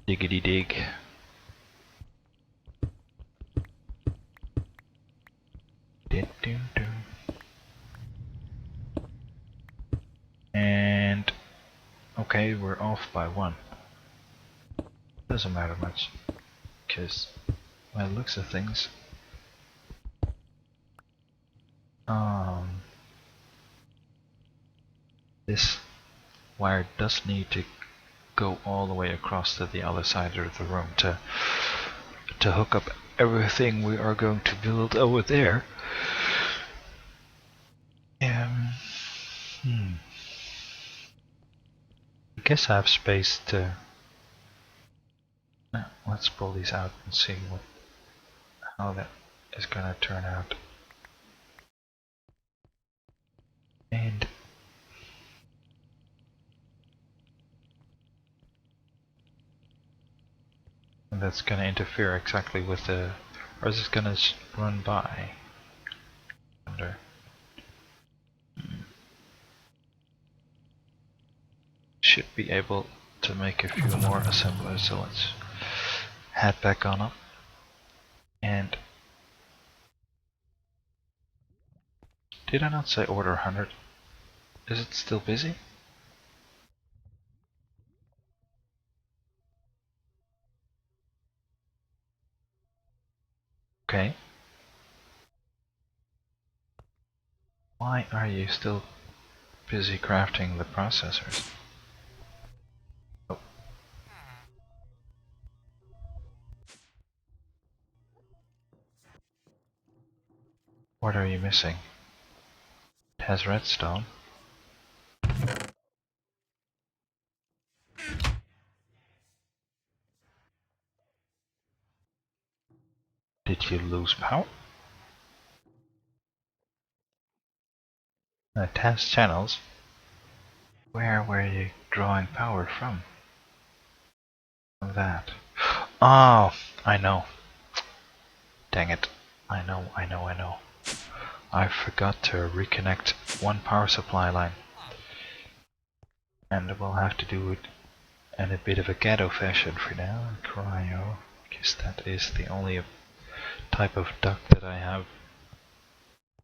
Diggity dig. And okay, we're off by 1. Doesn't matter much, because by the looks of things, this wire does need to go all the way across to the other side of the room to hook up everything we are going to build over there. I guess I have space to... let's pull these out and see how that is gonna turn out. And that's gonna interfere exactly with the... Or is it gonna run by? I wonder. Should be able to make a few more assemblers, so let's head back on up. And did I not say order 100? Is it still busy? Okay. Why are you still busy crafting the processors? Oh. What are you missing? It has redstone. Did you lose power? It has channels. Where were you drawing power from? That. Oh, I know. Dang it. I know. I forgot to reconnect one power supply line. And we'll have to do it in a bit of a ghetto fashion for now. Cryo. Because that is the only type of duct that I have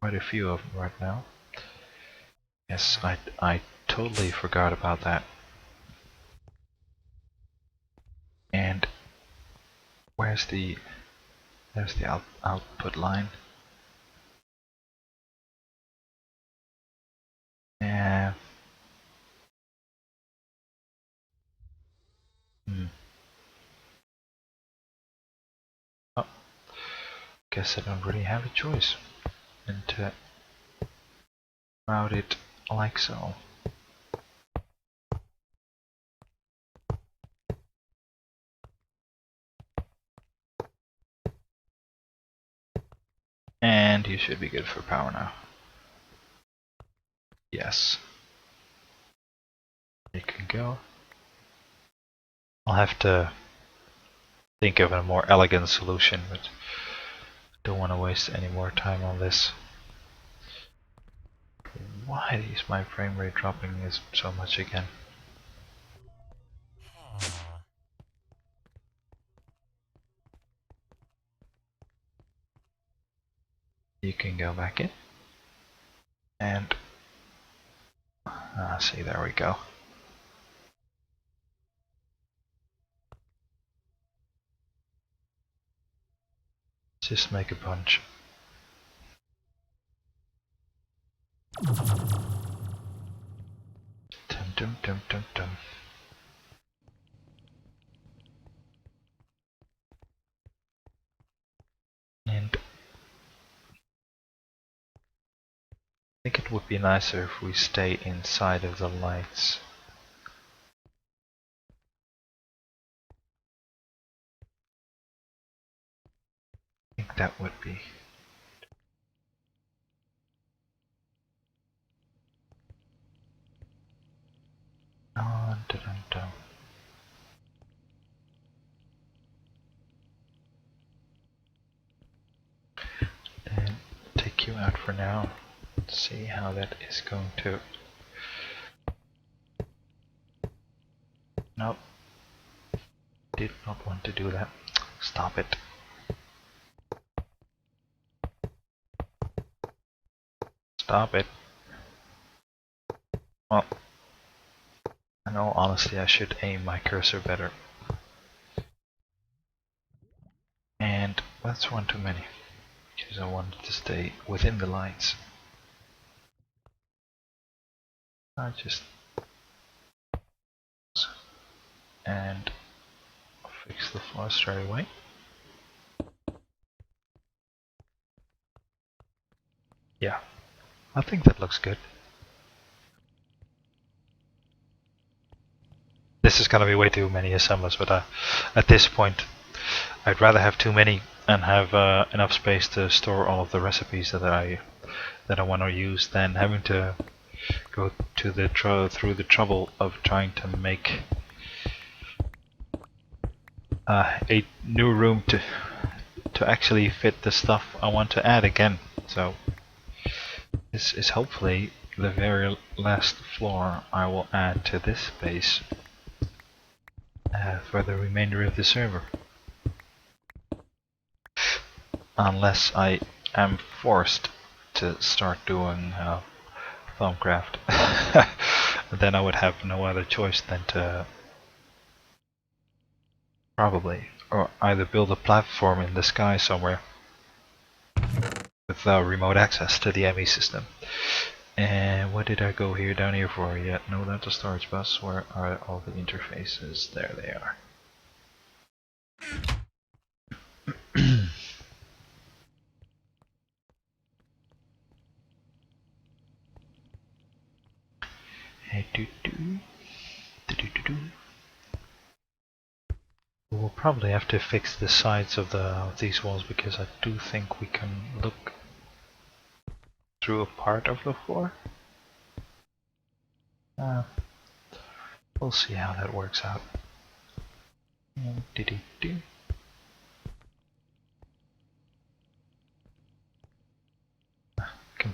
quite a few of them right now. Yes, I totally forgot about that. And there's the output line. Yeah. Oh, guess I don't really have a choice. And route it like so. And you should be good for power now. Yes. You can go. I'll have to think of a more elegant solution, but don't want to waste any more time on this. Why is my frame rate dropping is so much again? You can go back in. And see, there we go. Just make a bunch. Dum dum dum dum dum. And I think it would be nicer if we stay inside of the lights. I think that would be. Dun, dun, dun, dun. And take you out for now. Let's see how that is going to. Nope. Did not want to do that. Stop it. Stop it. Well, in all honesty, I should aim my cursor better. And that's one too many. Because I wanted to stay within the lines. I just. And fix the floor straight away. Yeah, I think that looks good. This is gonna be way too many assemblers, but at this point, I'd rather have too many and have enough space to store all of the recipes that I want to use than having to go to the through the trouble of trying to make a new room to actually fit the stuff I want to add again. So this is hopefully the very last floor I will add to this space for the remainder of the server. Unless I am forced to start doing Thaumcraft. Then I would have no other choice than to probably or either build a platform in the sky somewhere with remote access to the ME system. And what did I go here down here for yet? No, that's a storage bus. Where are all the interfaces? There they are. we'll probably have to fix the sides of these walls, because I do think we can look through a part of the floor. We'll see how that works out. Can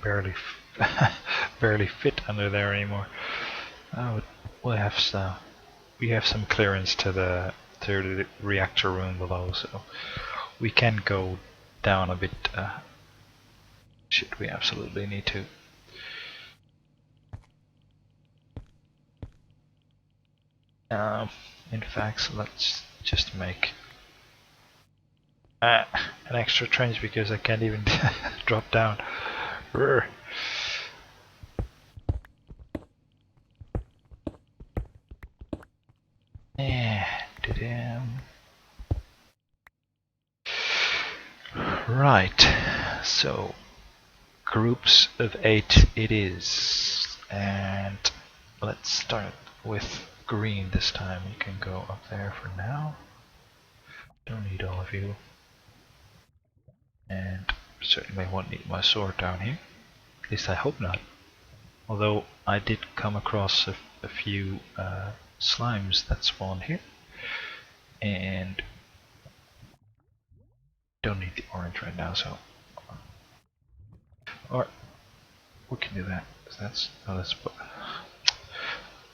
barely barely fit under there anymore. Oh, we have some clearance to the reactor room below, so we can go down a bit. Should we absolutely need to? In fact, so let's just make an extra trench, because I can't even drop down. Rrr. Right, so groups of 8 it is, and let's start with green this time. You can go up there for now. Don't need all of you, and certainly won't need my sword down here. At least I hope not. Although I did come across a few slimes that spawned here, and don't need the orange right now, so or we can do that. That's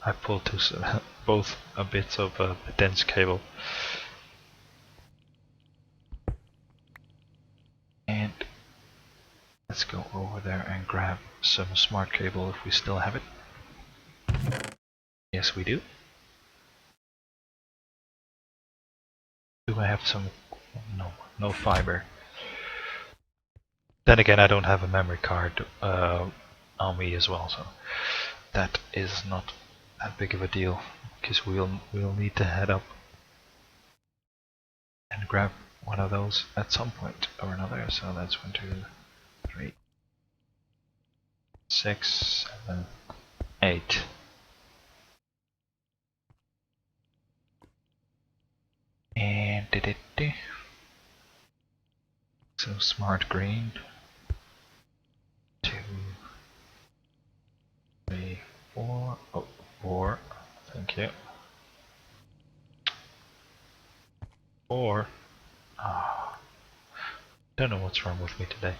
I pulled both a bit of a dense cable, and let's go over there and grab some smart cable if we still have it. Yes, we do. Do I have some? No fiber. Then again, I don't have a memory card on me as well, so that is not that big of a deal, because we'll need to head up and grab one of those at some point or another. So that's 1, 2, 3, 6, 7, 8. And so smart green. 2, 3, 4. Oh, 4. Thank you. 4. Ah, don't know what's wrong with me today.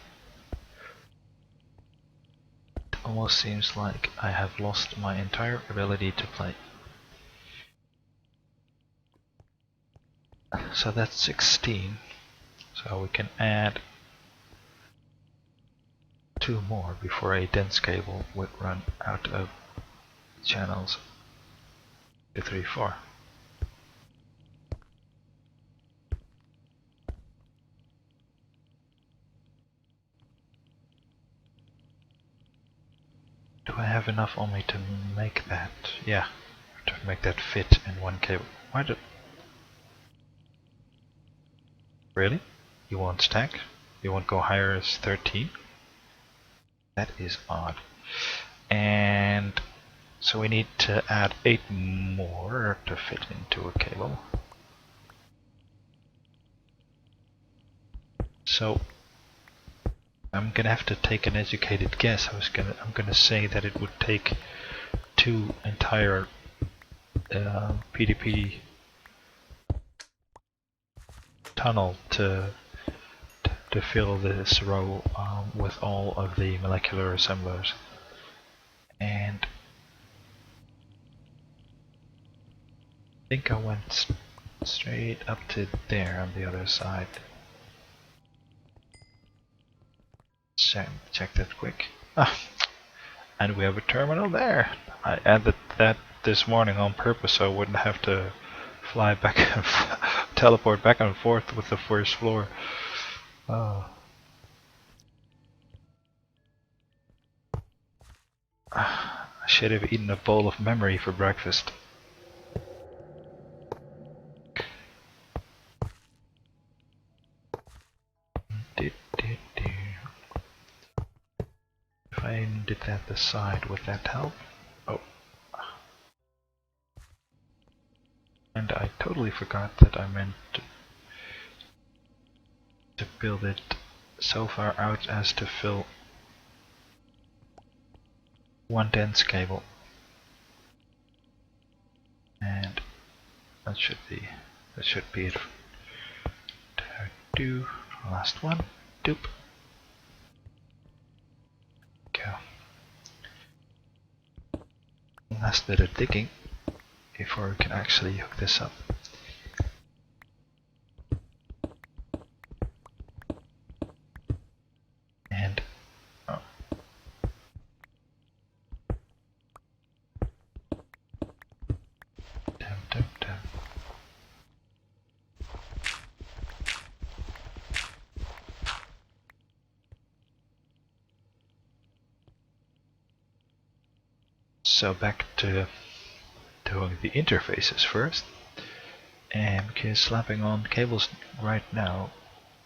It almost seems like I have lost my entire ability to play. So that's 16. So we can add 2 more before a dense cable would run out of channels 2, 3, 4. Do I have enough on me to make that? Yeah, to make that fit in one cable. Why do? Really? You won't stack? You won't go higher as 13? That is odd. And so we need to add 8 more to fit into a cable. So I'm gonna have to take an educated guess. I'm gonna say that it would take 2 entire PDP tunnel to fill this row with all of the molecular assemblers. And I think I went straight up to there on the other side. Check that quick. Ah, and we have a terminal there. I added that this morning on purpose so I wouldn't have to fly back and teleport back and forth with the first floor. Oh. I should have eaten a bowl of memory for breakfast. If I did that the side, would that help? Oh. And I totally totally forgot that I meant to build it so far out as to fill one dense cable. And that should be it. Do last one. Doop. Go. Last bit of digging before we can actually hook this up. And oh. Damn. So back to doing the interfaces first, and because slapping on cables right now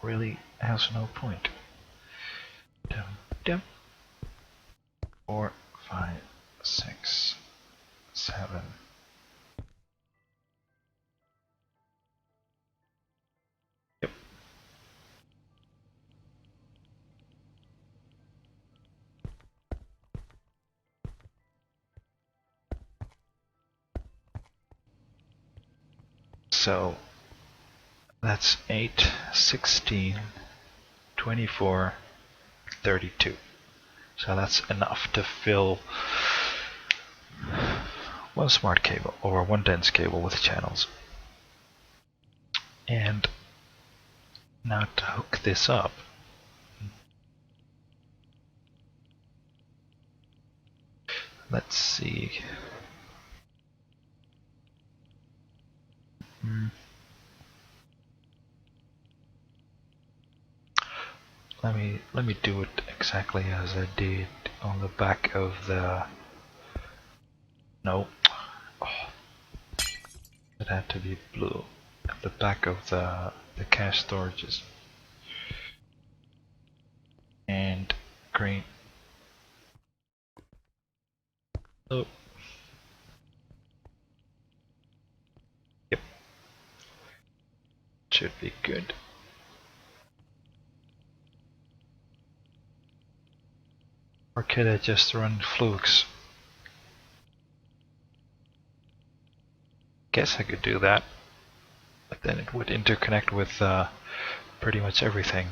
really has no point. 4, 5, 6, 7. Yep. So that's 8, 16, 24, 32. So that's enough to fill one smart cable or one dense cable with channels. And now to hook this up, let's see. Let me do it exactly as I did on the back of the. No, oh, it had to be blue. At the back of the cache storages and green. Oh. Yep. Should be good. Or could I just run flukes? Guess I could do that, but then it would interconnect with pretty much everything.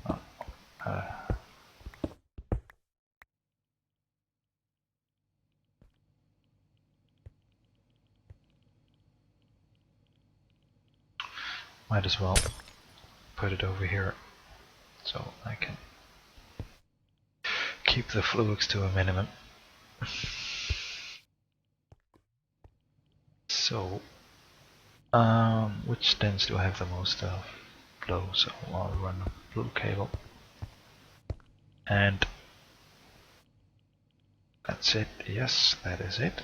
Oh, might as well put it over here so I can keep the flukes to a minimum. So, which dense do I have the most of? Blue, so I'll run a blue cable. And that's it. Yes, that is it.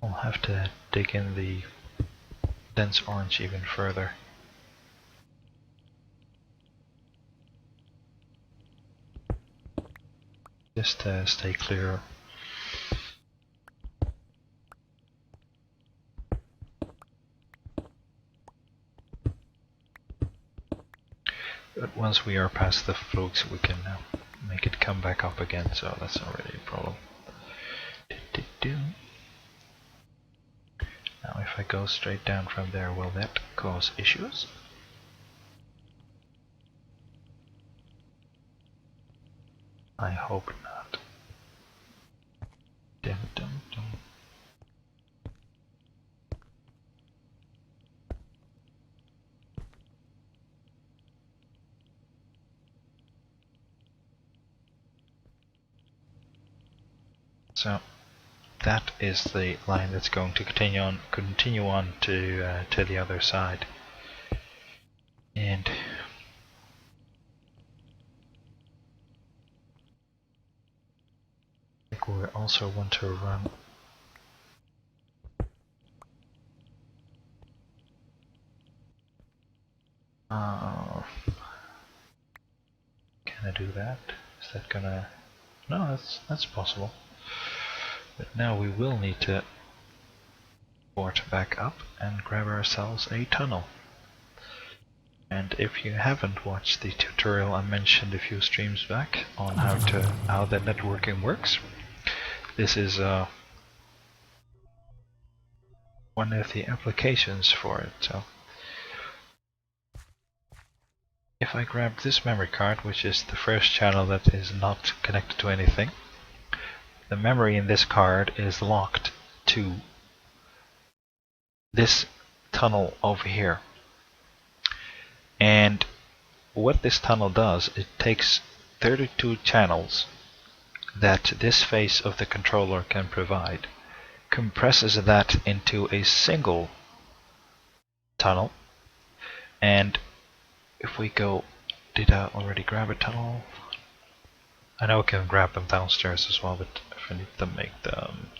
I'll have to dig in the dense orange even further. Just to stay clear. But once we are past the flukes, we can make it come back up again, so that's already a problem. Now if I go straight down from there, will that cause issues? I hope not. Dum, dum, dum. So that is the line that's going to continue on to the other side. And I think we also want to run can I do that? Is that gonna... No, that's possible. But now we will need to port back up and grab ourselves a tunnel. And if you haven't watched the tutorial I mentioned a few streams back on how the networking works, this is one of the applications for it. So if I grab this memory card, which is the first channel that is not connected to anything, the memory in this card is locked to this tunnel over here. And what this tunnel does, it takes 32 channels that this face of the controller can provide, compresses that into a single tunnel, and if we go, did I already grab a tunnel? I know I can grab them downstairs as well, but if I need to make them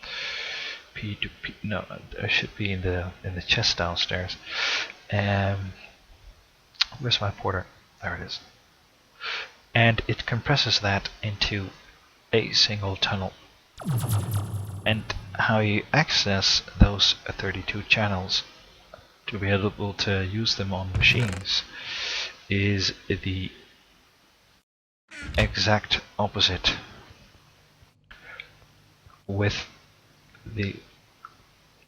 P2P, no, I should be in the chest downstairs. Where's my porter? There it is. And it compresses that into a single tunnel. And how you access those 32 channels to be able to use them on machines is the exact opposite, with the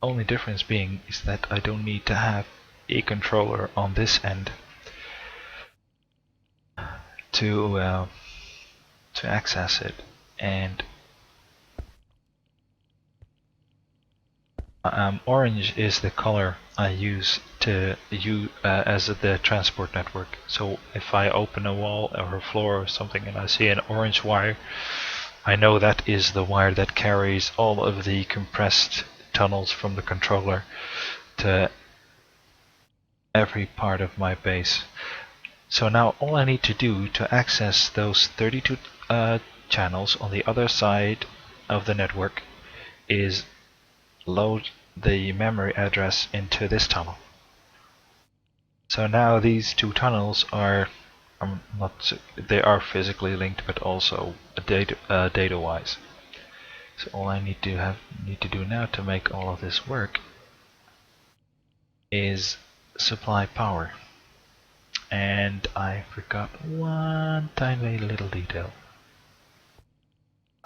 only difference being is that I don't need to have a controller on this end to access it. And orange is the color I use as the transport network. So if I open a wall or a floor or something and I see an orange wire, I know that is the wire that carries all of the compressed tunnels from the controller to every part of my base. So now all I need to do to access those 32 channels on the other side of the network is load the memory address into this tunnel. So now these two tunnels are they are physically linked, but also data-wise. So all I need to do now to make all of this work is supply power. And I forgot one tiny little detail,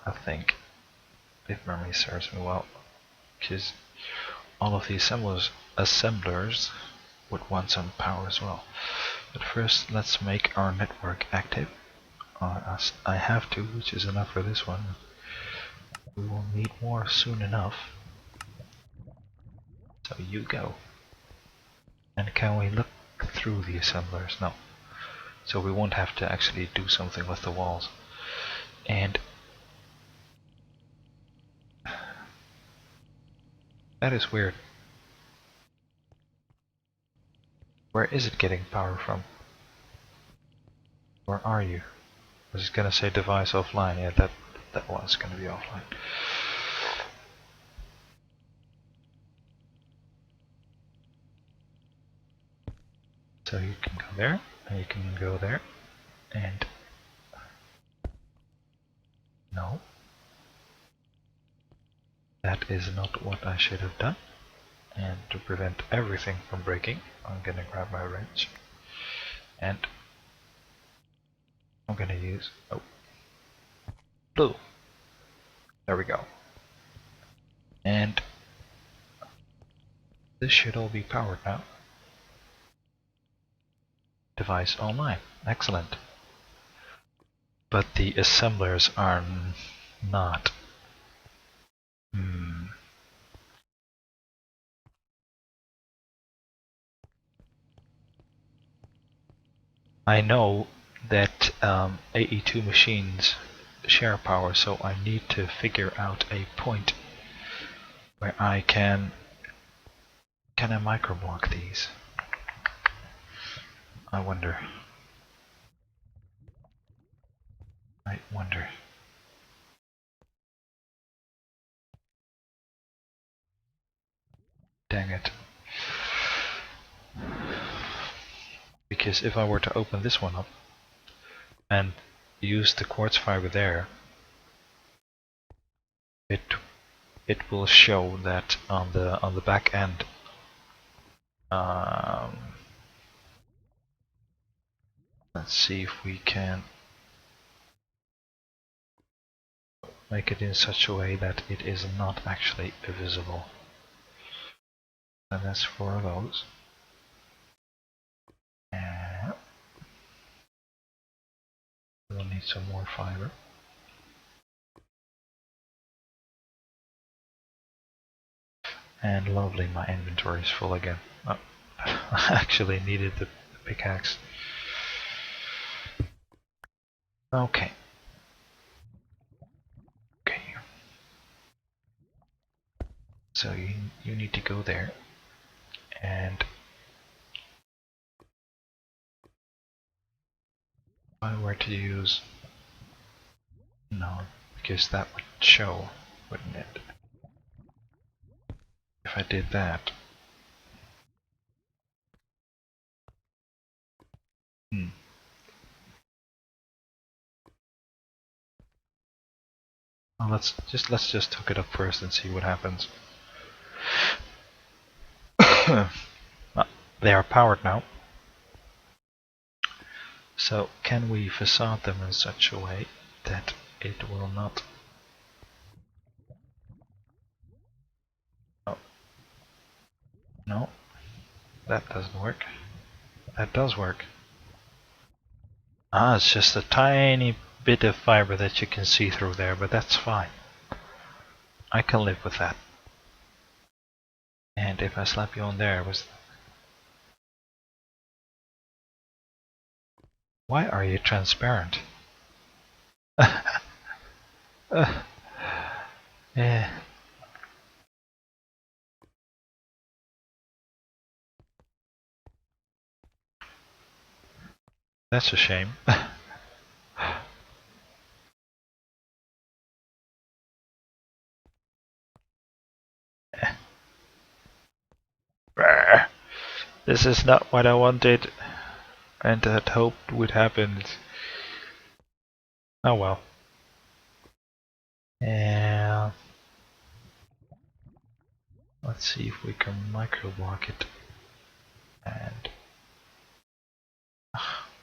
I think, if memory serves me well, because all of the assemblers would want some power as well. But first let's make our network active. I have to, which is enough for this one. We will need more soon enough. So you go. And can we look through the assemblers? No. So we won't have to actually do something with the walls. And that is weird. Where is it getting power from? Where are you? I was gonna say device offline. Yeah, that was gonna be offline. So you can go there, and you can go there, and no. That is not what I should have done. And to prevent everything from breaking, I'm gonna grab my wrench, and I'm gonna use blue. There we go. And this should all be powered now. Device online. Excellent. But the assemblers are not. I know that AE2 machines share power, so I need to figure out a point where I can I microblock these? I wonder. Dang it. Because if I were to open this one up and use the quartz fiber there, it will show that on the back end. Let's see if we can make it in such a way that it is not actually visible. And that's 4 of those. And we'll need some more fiber. And lovely, my inventory is full again. Oh, I actually needed the pickaxe. Okay. Okay. So you need to go there and if I were to use no, because that would show, wouldn't it? If I did that. Well, let's just hook it up first and see what happens. Well, they are powered now. So can we facade them in such a way that it will not... Oh. No, that doesn't work. That does work. Ah, it's just a tiny bit of fiber that you can see through there, but that's fine. I can live with that. And if I slap you on there, why are you transparent? Yeah. That's a shame. This is not what I wanted and had hoped would happen. Oh well. Yeah. Let's see if we can microblock it. And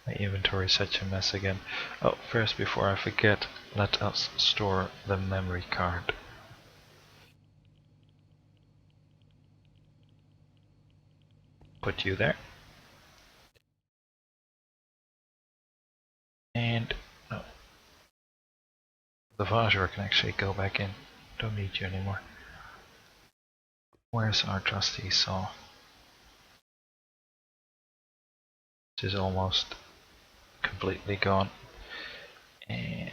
my inventory is such a mess again. Oh, first before I forget, let us store the memory card. Put you there. And no. The Vajra can actually go back in. Don't need you anymore. Where's our trusty saw? This is almost completely gone. And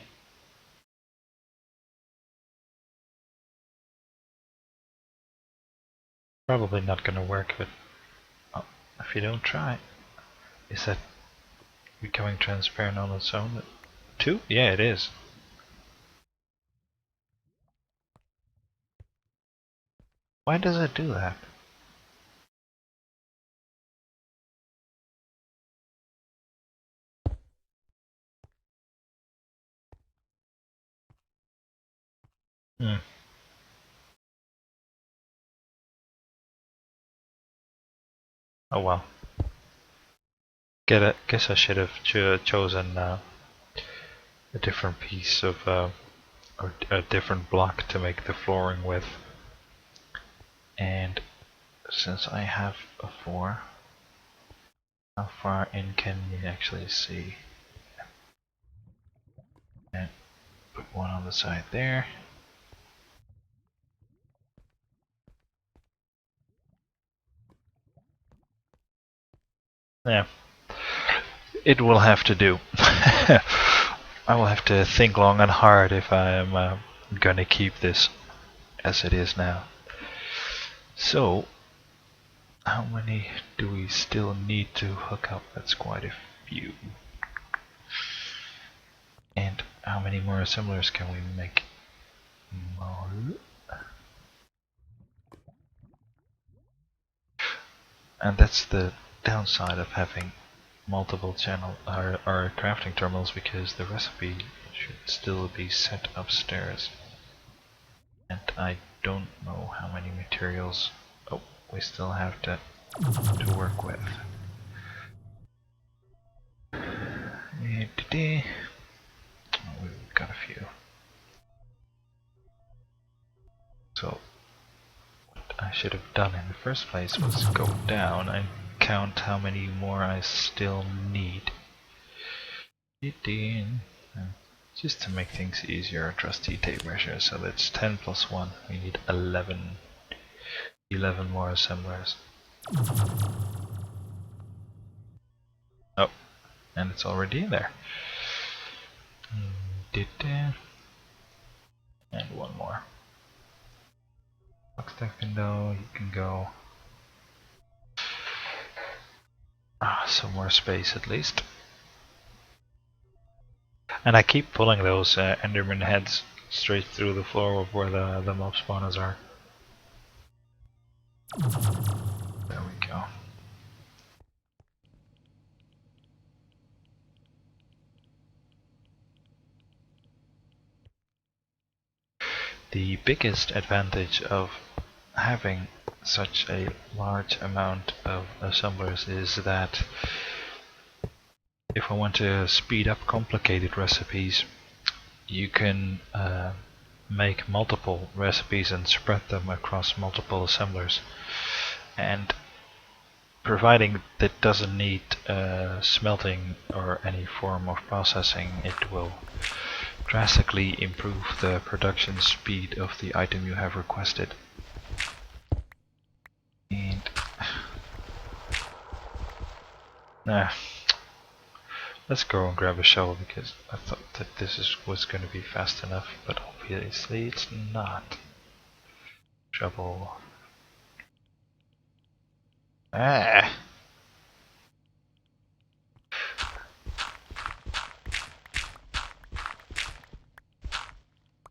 probably not gonna work, but oh, if you don't try. Is that becoming transparent on its own? 2? Yeah, it is. Why does it do that? Hmm. Oh well. Guess I should have chosen a different piece of, or a different block to make the flooring with. And since I have a 4, how far in can you actually see? And put one on the side there. Yeah, it will have to do. I will have to think long and hard if I am gonna keep this as it is now. So, how many do we still need to hook up? That's quite a few. And how many more assemblers can we make? More. And that's the downside of having multiple channel or crafting terminals, because the recipe should still be set upstairs. And I don't know how many materials we still have to work with. We've got a few. So what I should have done in the first place was go down and count how many more I still need. Just to make things easier, trusty tape measure. So that's 10 plus 1. We need 11 more assemblers. Oh, and it's already in there. And one more. Box stack window, you can go. Some more space at least. And I keep pulling those Enderman heads straight through the floor of where the mob spawners are. There we go. The biggest advantage of having such a large amount of assemblers is that if I want to speed up complicated recipes, you can make multiple recipes and spread them across multiple assemblers. And providing that doesn't need smelting or any form of processing, it will drastically improve the production speed of the item you have requested. And let's go and grab a shovel, because I thought that this was going to be fast enough, but obviously it's not. Shovel. Ah!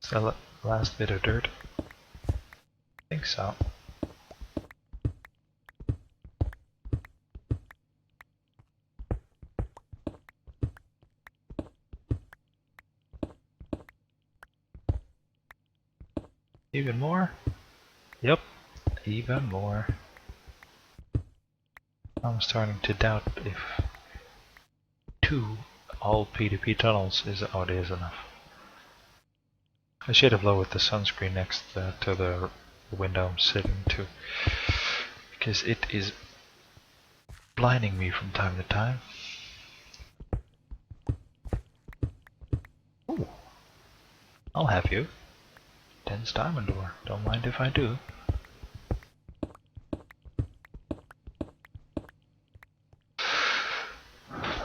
Is that the last bit of dirt? I think so. Even more? Yep, even more. I'm starting to doubt if 2 all P2P tunnels is enough. I should have lowered the sunscreen next to the window I'm sitting to, because it is blinding me from time to time. Ooh, I'll have you. Dense diamond ore. Don't mind if I do.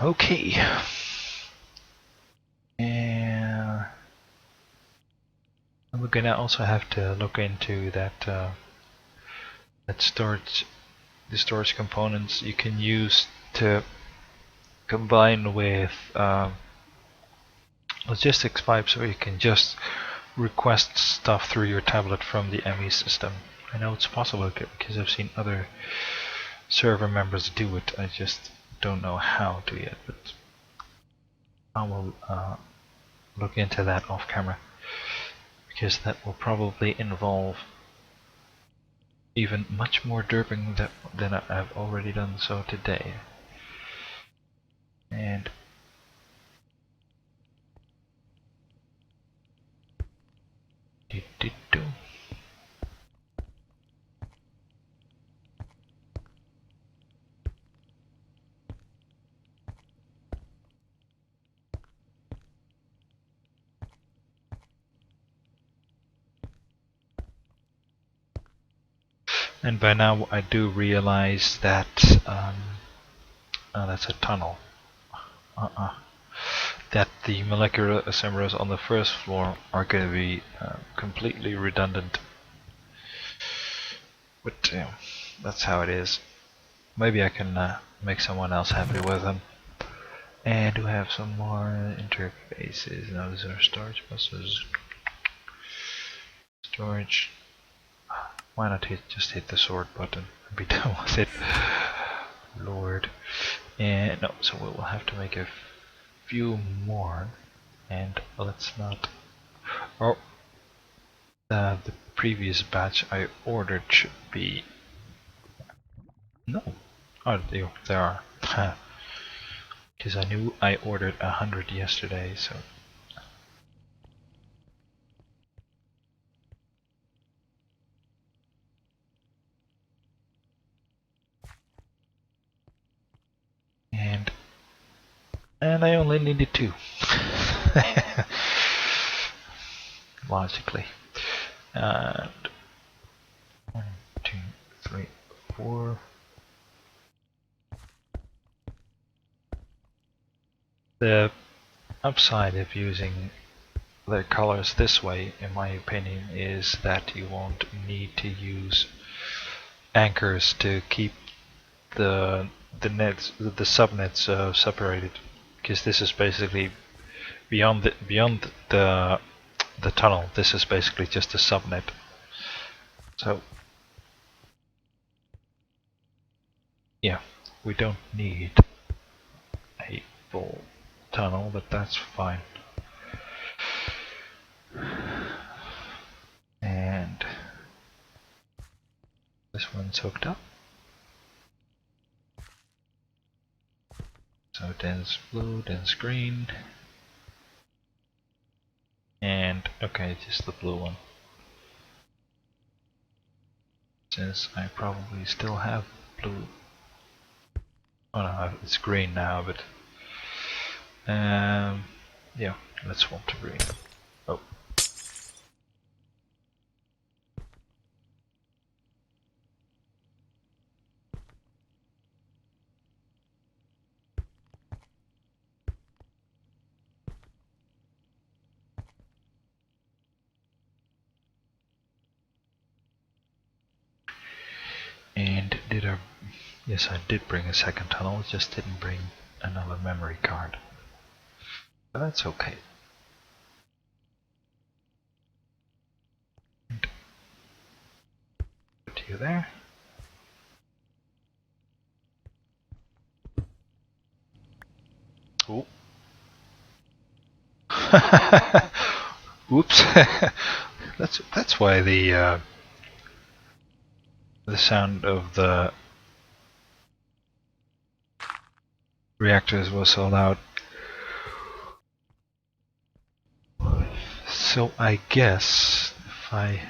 Okay. And we're gonna also have to look into that storage, the storage components you can use to combine with logistics pipes, or you can just request stuff through your tablet from the ME system. I know it's possible because I've seen other server members do it. I just don't know how to yet, but I will look into that off camera, because that will probably involve even much more derping than I've already done so today. And and by now I do realize that that's a tunnel. That the molecular assemblers on the first floor are going to be completely redundant. But that's how it is. Maybe I can make someone else happy with them. And we have some more interfaces. Now these are storage buses. Storage. Why not just hit the sword button and be done with it? lord. And no, so we will have to make a few more. And let's not. Oh, the previous batch I ordered should be. No. Oh, there are. Because I knew I ordered 100 yesterday, so. And I only needed 2. Logically. And 1, 2, 3, 4. The upside of using the colors this way, in my opinion, is that you won't need to use anchors to keep the subnets separated, because this is basically beyond the tunnel. This is basically just a subnet. So yeah, we don't need a full tunnel, but that's fine. And this one's hooked up. So dense blue, dense green. And okay, just the blue one. Since I probably still have blue. Oh no, it's green now, but yeah, let's swap to green. Oh. And yes, I did bring a second tunnel, just didn't bring another memory card. But that's okay. And put you there. Oh. Oops. that's why the sound of the reactors was so loud. So I guess if I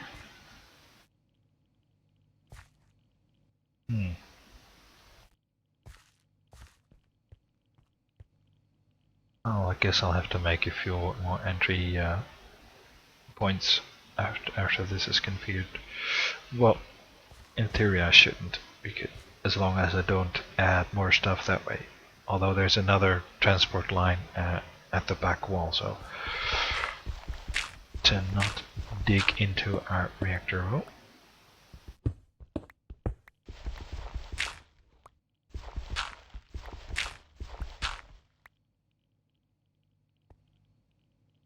oh, I guess I'll have to make a few more entry points after this is configured. Well, in theory I shouldn't, because as long as I don't add more stuff that way. Although there's another transport line at the back wall, so to not dig into our reactor room.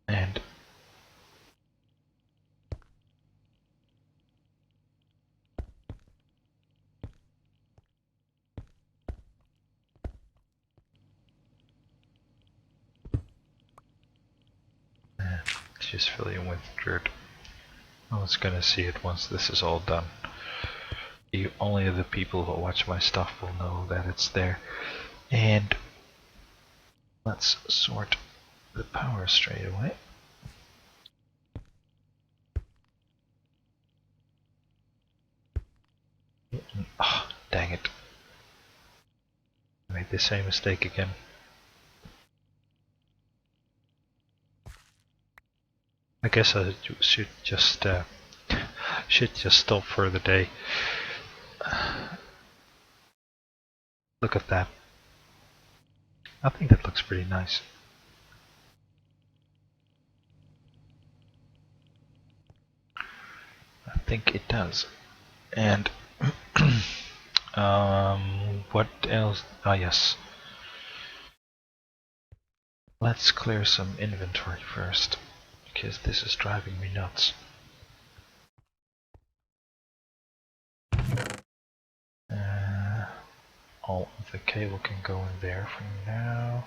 And just fill in with dirt. I was gonna see it once this is all done. Only the people who watch my stuff will know that it's there. And let's sort the power straight away. Oh, dang it. I made the same mistake again. I guess I should just stop for the day. Look at that. I think that looks pretty nice. I think it does. And what else? Ah, yes. Let's clear some inventory first, because this is driving me nuts. all of the cable can go in there for now,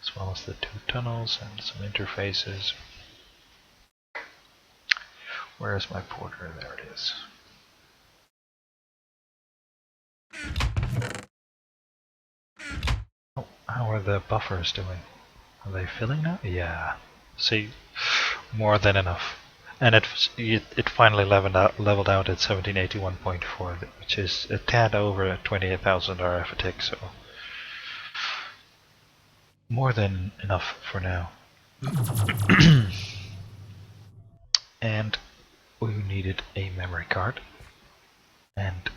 as well as the 2 tunnels and some interfaces. Where is my porter? There it is. Oh, how are the buffers doing? Are they filling now? Yeah. See, more than enough. And it finally leveled out at 1781.4, which is a tad over 28,000 RF a tick, so more than enough for now. And we needed a memory card. And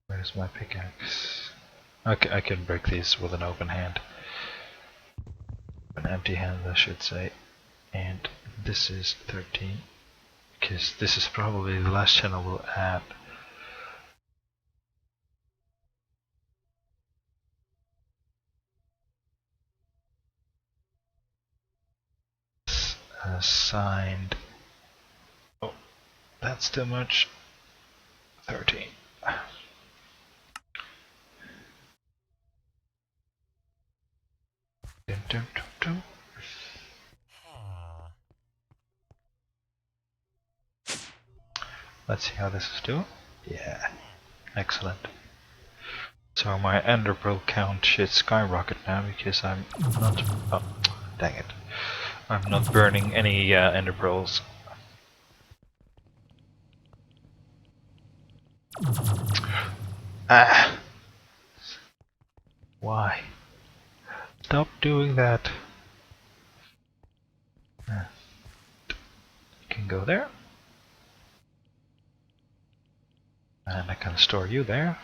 where's my pickaxe? Okay, I can break these with an open hand. An empty hand, I should say. And this is 13, because this is probably the last channel we'll add. Signed. Oh, that's too much. 13. Dum, dum, dum, dum. Let's see how this is doing. Yeah, excellent. So my ender pearl count should skyrocket now because I'm not. Oh, dang it! I'm not burning any ender pearls. Ah! Why? Stop doing that. You can go there. And I can store you there.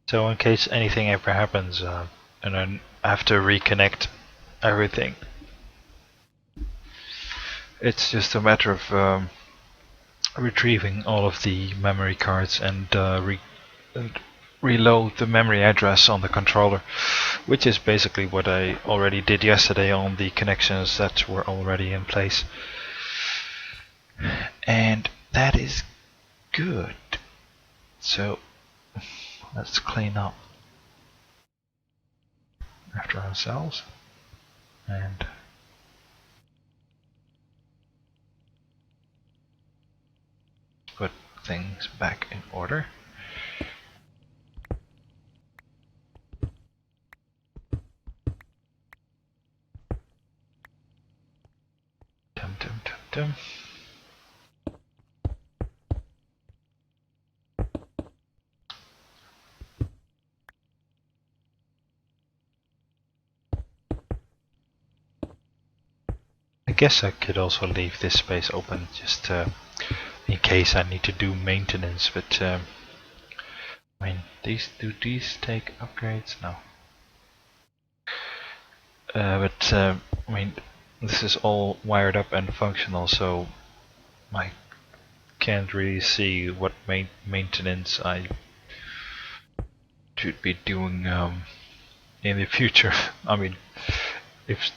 So in case anything ever happens, and then I have to reconnect everything. It's just a matter of retrieving all of the memory cards and reload the memory address on the controller, which is basically what I already did yesterday on the connections that were already in place. And that is good. So let's clean up after ourselves and put things back in order. Dum dum dum dum. I guess I could also leave this space open just in case I need to do maintenance, but I mean, do these take upgrades? No. But I mean, this is all wired up and functional, so I can't really see what maintenance I should be doing in the future. I mean, if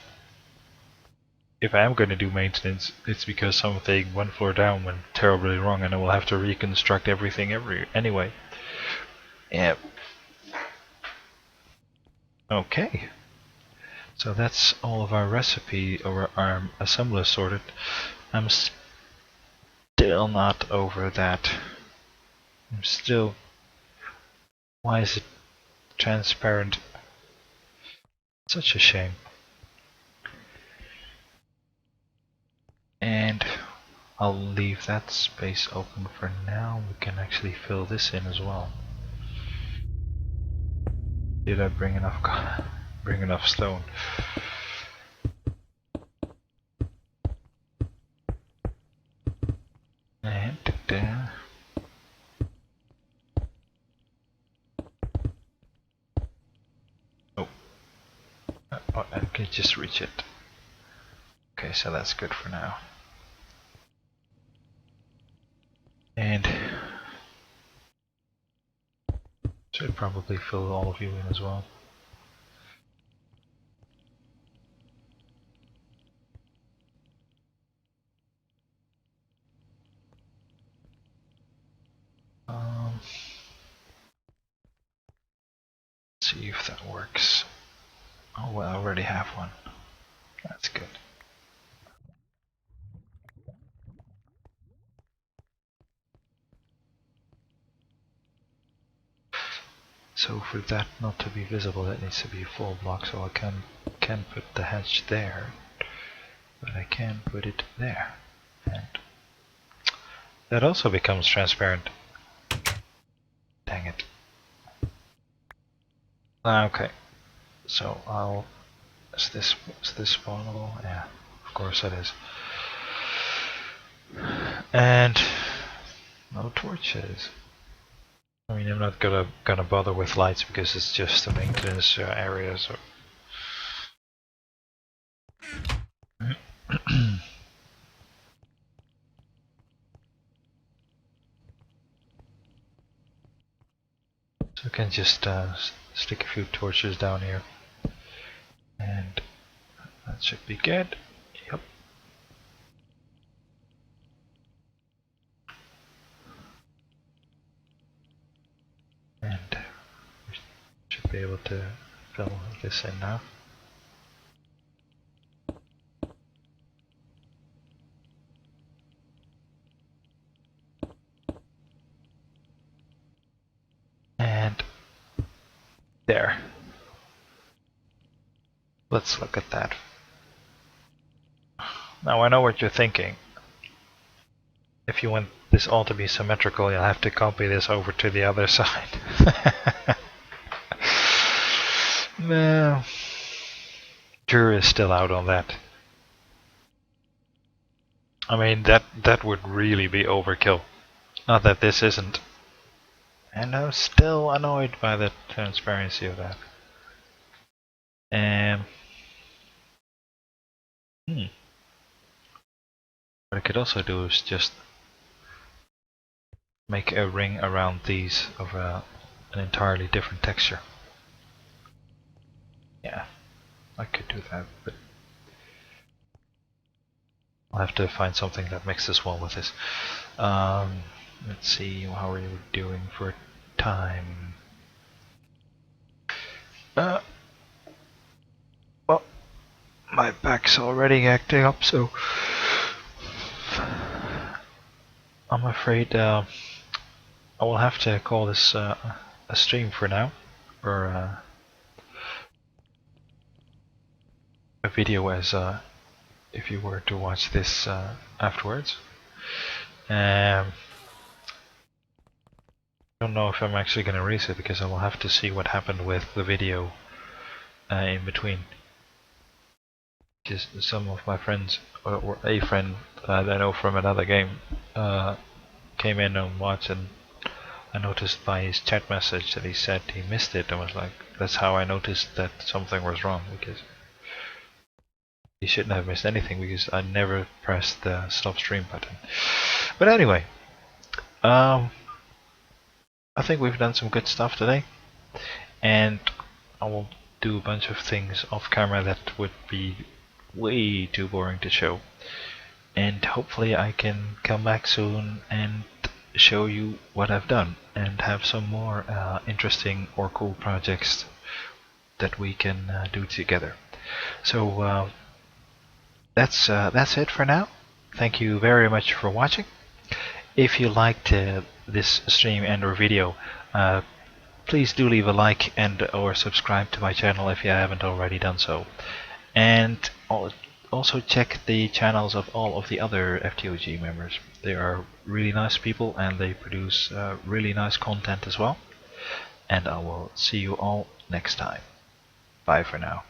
I am going to do maintenance, it's because something one floor down went terribly wrong, and I will have to reconstruct everything anyway. Yeah. Okay. So that's all of our recipe or our assembler sorted. I'm still not over that. I'm still. Why is it transparent? Such a shame. And I'll leave that space open for now. We can actually fill this in as well. Did I bring enough stone? And oh, I can just reach it. Okay, so that's good for now. And should probably fill all of you in as well. see if that works. Oh, well, I already have one. That's good. So for that not to be visible, that needs to be a full block, so I can put the hatch there, but I can put it there. And that also becomes transparent. Dang it. Okay, so I'll... is this spawnable? Yeah, of course it is. And no torches. I mean, I'm not gonna bother with lights because it's just a maintenance area. So I can just stick a few torches down here, and that should be good. Yep. And we should be able to fill this in now. And there. Let's look at that. Now I know what you're thinking. If you want this all to be symmetrical, you'll have to copy this over to the other side. No. Jury is still out on that. I mean, that would really be overkill. Not that this isn't. And I'm still annoyed by the transparency of that. What I could also do is just make a ring around these of an entirely different texture. Yeah, I could do that, but I'll have to find something that mixes well with this. Let's see, how are you doing for time? Well, my back's already acting up, so I'm afraid I will have to call this a stream for now, or a video, as if you were to watch this afterwards. I don't know if I'm actually going to release it, because I will have to see what happened with the video in between. Just some of my friends, or a friend that I know from another game, came in and watched, and I noticed by his chat message that he said he missed it. I was like, that's how I noticed that something was wrong, because he shouldn't have missed anything, because I never pressed the stop stream button. But anyway, I think we've done some good stuff today, and I will do a bunch of things off camera that would be way too boring to show, and hopefully I can come back soon and show you what I've done and have some more interesting or cool projects that we can do together. So that's it for now. Thank you very much for watching. If you liked this stream and or video, please do leave a like and or subscribe to my channel if you haven't already done so. And also check the channels of all of the other FTOG members. They are really nice people, and they produce really nice content as well. And I will see you all next time. Bye for now.